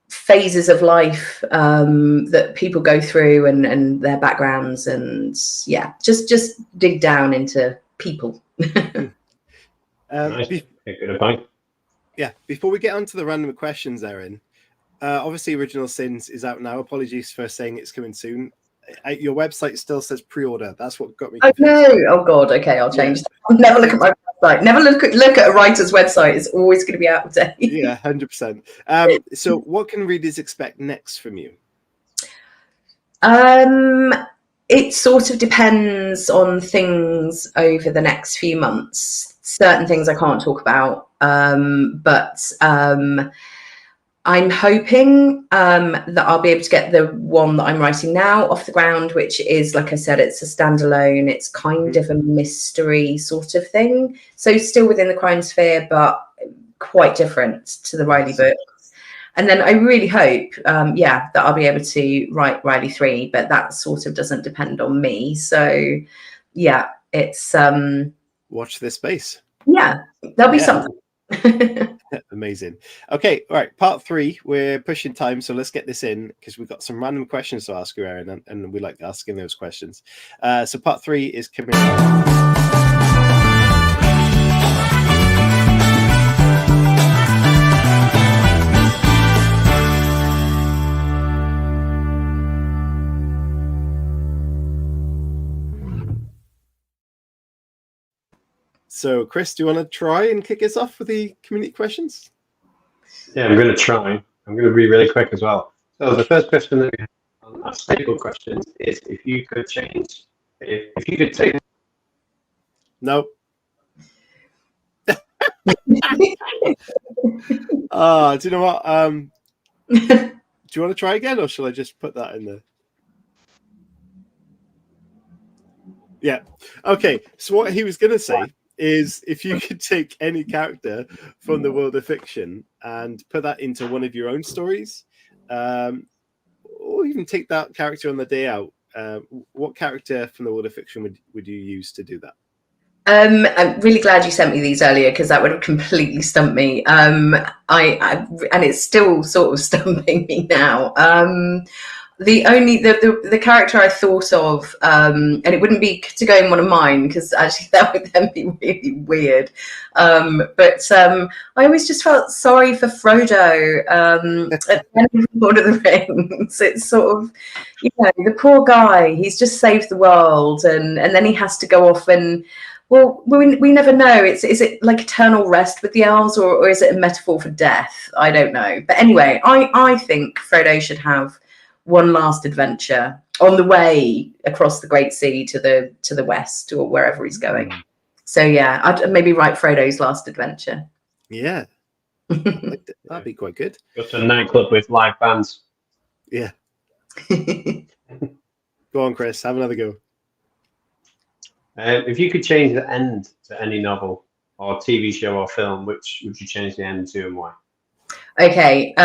phases of life that people go through, and their backgrounds, and yeah, just dig down into people. Nice. Good advice. Yeah, before we get on to the random questions, Erin, obviously Original Sins is out now. Apologies for saying it's coming soon. Your website still says pre-order. That's what got me confused. Oh no! Oh god! Okay, I'll change that. I'll never look at my website. Never look at a writer's website. It's always going to be out of date. Yeah, 100%. So what can readers expect next from you? It sort of depends on things over the next few months. Certain things I can't talk about, but I'm hoping that I'll be able to get the one that I'm writing now off the ground, which is, like I said, it's a standalone. It's kind of a mystery sort of thing. So still within the crime sphere, but quite different to the Riley books. And then I really hope, that I'll be able to write Riley 3, but that sort of doesn't depend on me. So, yeah, it's... Watch this space. Yeah, there'll be something. Amazing. Okay, all right, part 3. We're pushing time, so let's get this in, because we've got some random questions to ask you, Erin, and we like asking those questions. So part 3 is coming up. So, Chris, do you want to try and kick us off with the community questions? Yeah, I'm going to try. I'm going to be really quick as well. So the first question that we have on our staple questions is if you could take... Nope. Do you know what? Do you want to try again, or shall I just put that in there? Yeah. Okay. So what he was going to say is if you could take any character from the world of fiction and put that into one of your own stories, or even take that character on the day out, what character from the world of fiction would you use to do that? I'm really glad you sent me these earlier, because that would have completely stumped me. And it's still sort of stumping me now. the character I thought of, and it wouldn't be to go in one of mine because actually that would then be really weird. But I always just felt sorry for Frodo at the end of Lord of the Rings. It's sort of, the poor guy. He's just saved the world, and then he has to go off and. Well, we never know. Is it like eternal rest with the elves, or is it a metaphor for death? I don't know. But anyway, I think Frodo should have one last adventure on the way across the Great Sea to the west or wherever he's going. So yeah, I'd maybe write Frodo's last adventure. Yeah, that'd be quite good. Go to a nightclub with live bands. Yeah. Go on, Chris. Have another go. If you could change the end to any novel or TV show or film, which would you change the end to and why? Okay.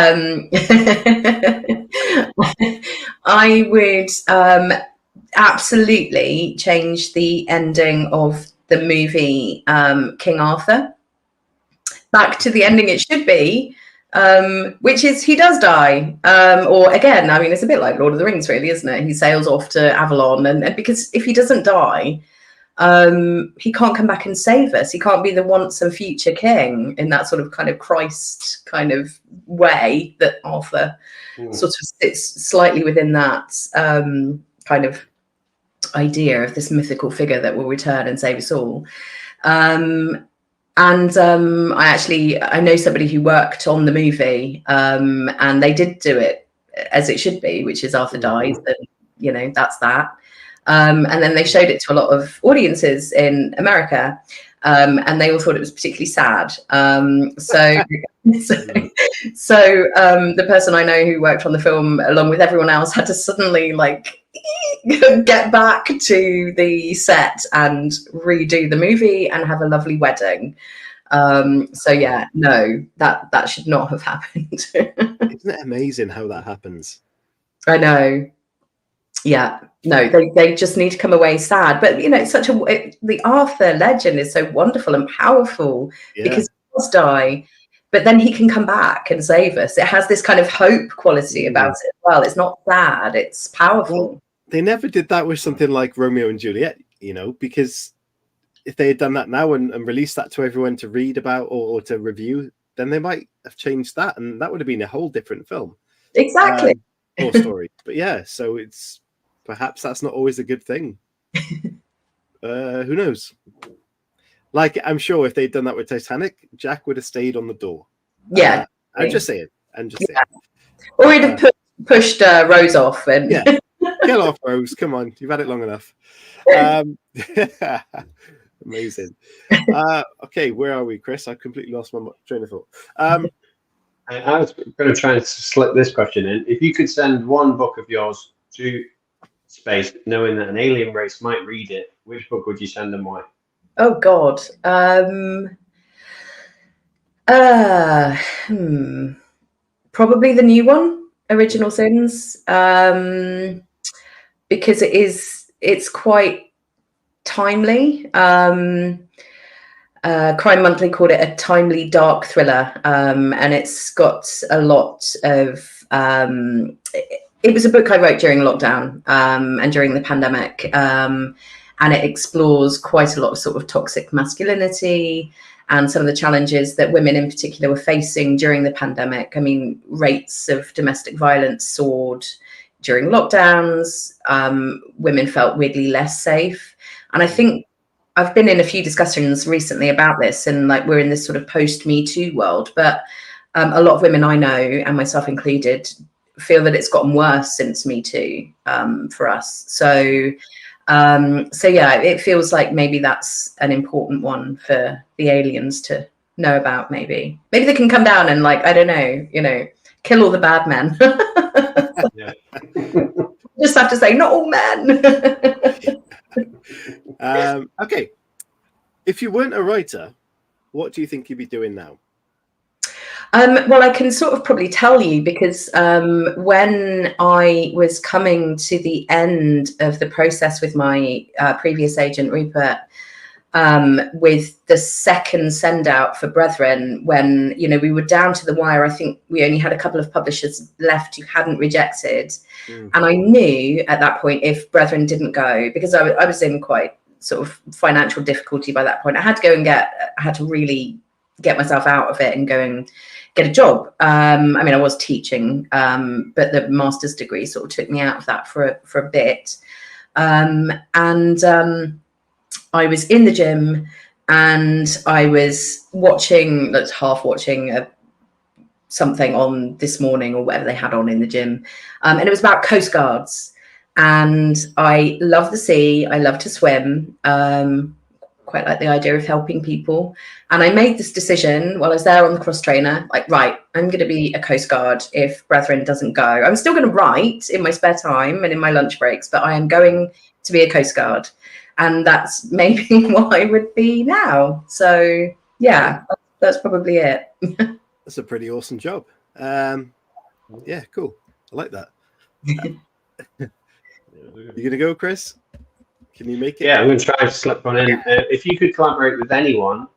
I would absolutely change the ending of the movie King Arthur back to the ending it should be, which is he does die. Or again, I mean, it's a bit like Lord of the Rings, really, isn't it? He sails off to Avalon, and because if he doesn't die, he can't come back and save us. He can't be the once and future king in that sort of kind of Christ kind of way that Arthur sort of sits slightly within that kind of idea of this mythical figure that will return and save us all. I know somebody who worked on the movie, and they did do it as it should be, which is Arthur dies, and that's that. And then they showed it to a lot of audiences in America, and they all thought it was particularly sad. So the person I know who worked on the film, along with everyone else, had to suddenly get back to the set and redo the movie and have a lovely wedding. So yeah, no, that should not have happened. Isn't it amazing how that happens? I know. Yeah, no, they just need to come away sad. But it's the Arthur legend is so wonderful and powerful because he does die, but then he can come back and save us. It has this kind of hope quality about it as well. It's not sad, it's powerful. Well, they never did that with something like Romeo and Juliet, because if they had done that now and released that to everyone to read about or to review, then they might have changed that, and that would have been a whole different film. Exactly. Or story. But yeah, so it's perhaps that's not always a good thing. Who knows? Like, I'm sure if they'd done that with Titanic, Jack would have stayed on the door. Yeah. I'm just saying. Or he'd have pushed Rose off. And Get off, Rose. Come on. You've had it long enough. Amazing. Okay, where are we, Chris? I completely lost my train of thought. I was going to try and slip this question in. If you could send one book of yours to space, knowing that an alien race might read it, which book would you send and why? Oh God. Probably the new one, Original Sins, because it's quite timely. Crime Monthly called it a timely dark thriller, and it's got a lot of it was a book I wrote during lockdown and during the pandemic, and it explores quite a lot of sort of toxic masculinity and some of the challenges that women in particular were facing during the pandemic. I mean, rates of domestic violence soared during lockdowns. Women felt weirdly less safe. And I think I've been in a few discussions recently about this, and we're in this sort of post-Me Too world, but a lot of women I know, and myself included, feel that it's gotten worse since Me Too for us. So yeah, it feels like maybe that's an important one for the aliens to know about. Maybe they can come down and I don't know, kill all the bad men. Just have to say, not all men. Okay. If you weren't a writer, what do you think you'd be doing now? Well, I can sort of probably tell you, because when I was coming to the end of the process with my previous agent, Rupert, with the second send out for Bretheren, when, you know, we were down to the wire. I think we only had a couple of publishers left who hadn't rejected. And I knew at that point, if Bretheren didn't go, because I was in quite sort of financial difficulty by that point, I had to really get myself out of it and go and get a job. I mean, I was teaching, but the master's degree sort of took me out of that for a bit. I was in the gym and I was watching, half watching something on This Morning or whatever they had on in the gym. And it was about Coast Guards. And I love the sea. I love to swim. Quite like the idea of helping people. And I made this decision while I was there on the cross trainer, like, right, I'm going to be a Coast Guard if Bretheren doesn't go. I'm still going to write in my spare time and in my lunch breaks, but I am going to be a Coast Guard. And that's maybe what I would be now. So yeah, that's probably it. That's a pretty awesome job. Yeah, cool. I like that. You gonna go, Chris? Can you make it? Yeah, I'm going to try to slip one in. If you could collaborate with anyone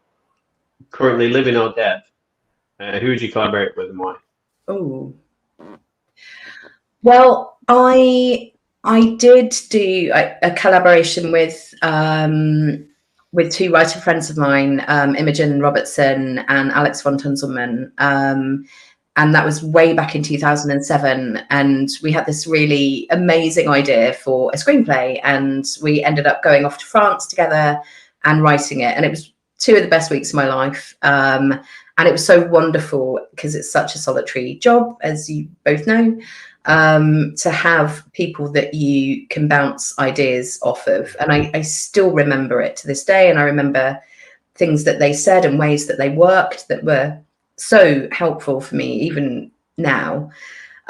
currently living or dead, who would you collaborate with and why? Oh, well, I did do a collaboration with two writer friends of mine, Imogen Robertson and Alex von Tunzelmann. And that was way back in 2007. And we had this really amazing idea for a screenplay. And we ended up going off to France together and writing it. And it was 2 of the best weeks of my life. And it was so wonderful because it's such a solitary job, as you both know, to have people that you can bounce ideas off of. And I still remember it to this day. And I remember things that they said and ways that they worked that were so helpful for me even now.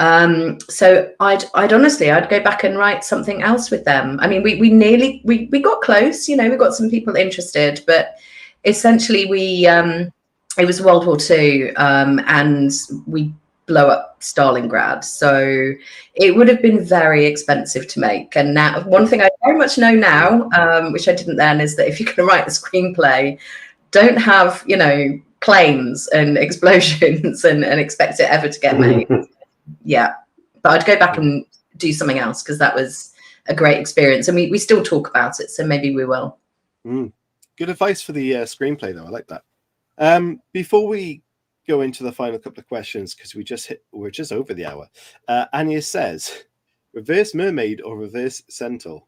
So I'd honestly go back and write something else with them. I mean, we got close, you know, we got some people interested, but essentially it was World War II, and we blow up Stalingrad. So it would have been very expensive to make. And now, one thing I very much know now, which I didn't then, is that if you're going to write a screenplay, don't have, you know, planes and explosions and expect it ever to get made. Yeah, but I'd go back and do something else because that was a great experience, and we still talk about it, so maybe we will. Good advice for the screenplay, though. I like that. Before we go into the final couple of questions, because we're just over the hour, Anya says, reverse mermaid or reverse centaur?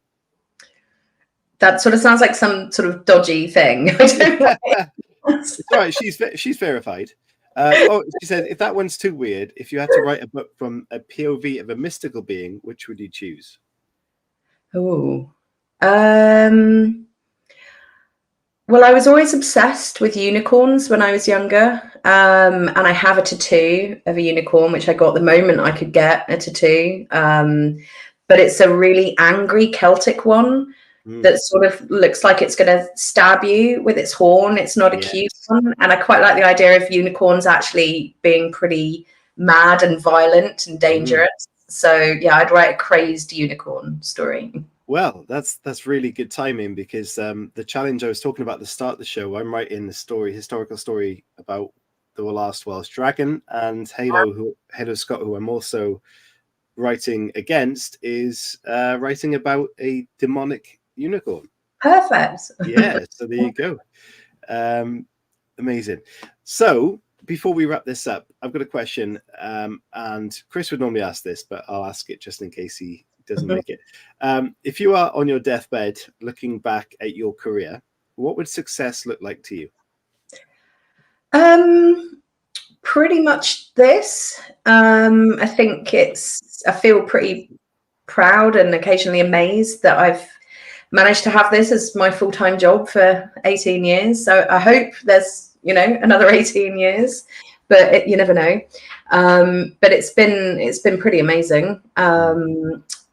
That sort of sounds like some sort of dodgy thing. I don't know. It's all right, she's verified. She said, if that one's too weird, if you had to write a book from a POV of a mystical being, which would you choose? Oh, well, I was always obsessed with unicorns when I was younger, and I have a tattoo of a unicorn, which I got the moment I could get a tattoo. But it's a really angry Celtic one. That sort of looks like it's going to stab you with its horn. It's not a cute one. And I quite like the idea of unicorns actually being pretty mad and violent and dangerous. So yeah, I'd write a crazy unicorn story. Well, that's really good timing, because the challenge I was talking about at the start of the show, I'm writing the historical story about the last Welsh dragon, and Halo Scott, who I'm also writing against, is writing about a demonic unicorn. Perfect. Yeah, so there you go. Amazing. So before we wrap this up, I've got a question, and Chris would normally ask this, but I'll ask it just in case he doesn't make it. If you are on your deathbed looking back at your career, what would success look like to you? Pretty much this. I think I feel pretty proud and occasionally amazed that I've managed to have this as my full-time job for 18 years. So I hope there's, you know, another 18 years, but you never know. But it's been pretty amazing.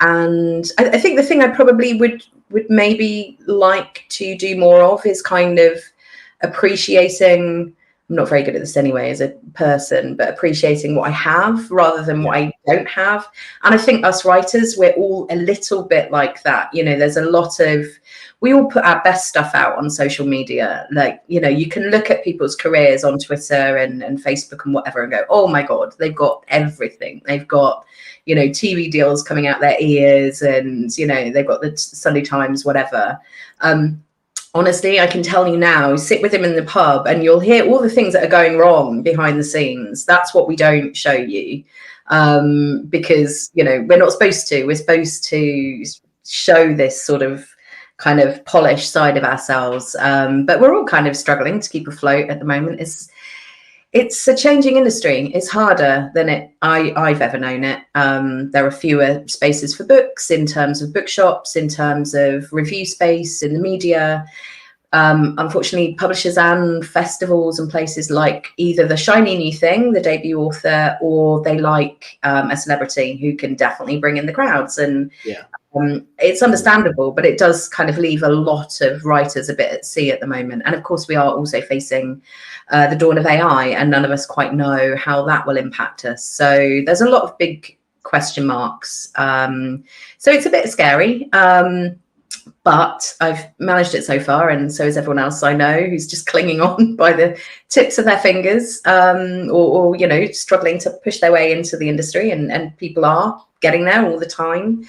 And I think the thing I probably would maybe like to do more of is kind of appreciating I'm not very good at this anyway as a person, but appreciating what I have rather than what I don't have. And I think us writers, we're all a little bit like that. You know, there's a lot of, we all put our best stuff out on social media. Like, you know, you can look at people's careers on Twitter and Facebook and whatever and go, oh my God, they've got everything. They've got, you know, TV deals coming out their ears, and, you know, they've got the Sunday Times, whatever. Honestly, I can tell you now, sit with him in the pub and you'll hear all the things that are going wrong behind the scenes. That's what we don't show you, because, you know, we're not supposed to. We're supposed to show this sort of kind of polished side of ourselves. But we're all kind of struggling to keep afloat at the moment. It's a changing industry. It's harder than I've ever known it. There are fewer spaces for books in terms of bookshops, in terms of review space in the media. Unfortunately, publishers and festivals and places like either the shiny new thing, the debut author, or they like a celebrity who can definitely bring in the crowds. And it's understandable, but it does kind of leave a lot of writers a bit at sea at the moment. And of course, we are also facing the dawn of AI, and none of us quite know how that will impact us. So there's a lot of big question marks. So it's a bit scary. But I've managed it so far, and so is everyone else I know who's just clinging on by the tips of their fingers, or you know, struggling to push their way into the industry, and people are getting there all the time.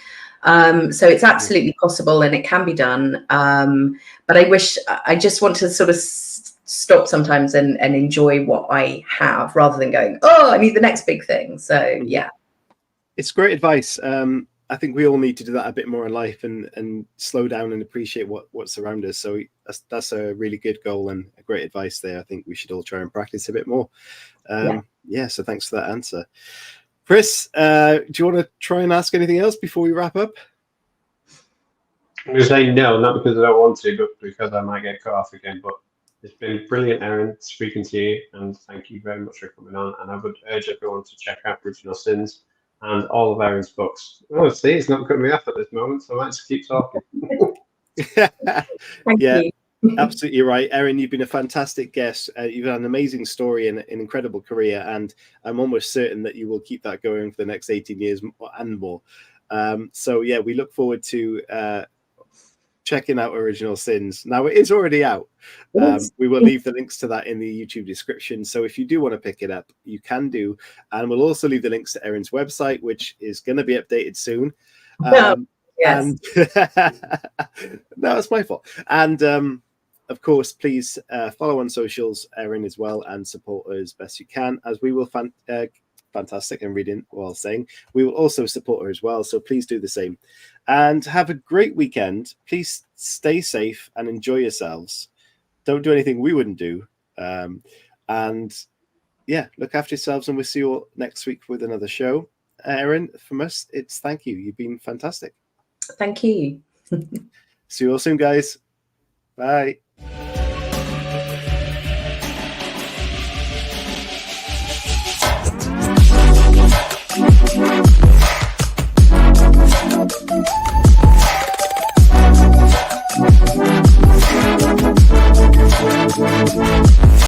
So it's absolutely possible, and it can be done. But I just want to sort of stop sometimes and enjoy what I have, rather than going, oh, I need the next big thing. So yeah, it's great advice. I think we all need to do that a bit more in life, and slow down and appreciate what's around us. So that's a really good goal and a great advice there. I think we should all try and practice a bit more. So thanks for that answer. Chris, do you want to try and ask anything else before we wrap up? I'm going to say no, not because I don't want to, but because I might get cut off again. But it's been brilliant, Erin, speaking to you, and thank you very much for coming on. And I would urge everyone to check out Original Sins and all of Erin's books. Oh, see, it's not cutting me off at this moment, so I might just keep talking. Thank you. Absolutely right, Erin. You've been a fantastic guest. You've had an amazing story and an incredible career, and I'm almost certain that you will keep that going for the next 18 years and more. So yeah, we look forward to checking out Original Sins. Now, it is already out. We will leave the links to that in the YouTube description. So if you do want to pick it up, you can do. And we'll also leave the links to Erin's website, which is going to be updated soon. Yes. And no, it's my fault. And of course, please follow on socials, Erin, as well, and support her as best you can, as we will fantastic and reading while saying we will also support her as well. So please do the same, and have a great weekend. Please stay safe and enjoy yourselves. Don't do anything we wouldn't do. And yeah, look after yourselves, and we'll see you all next week with another show. Erin, from us, it's thank you. You've been fantastic. Thank you. See you all soon, guys. Bye.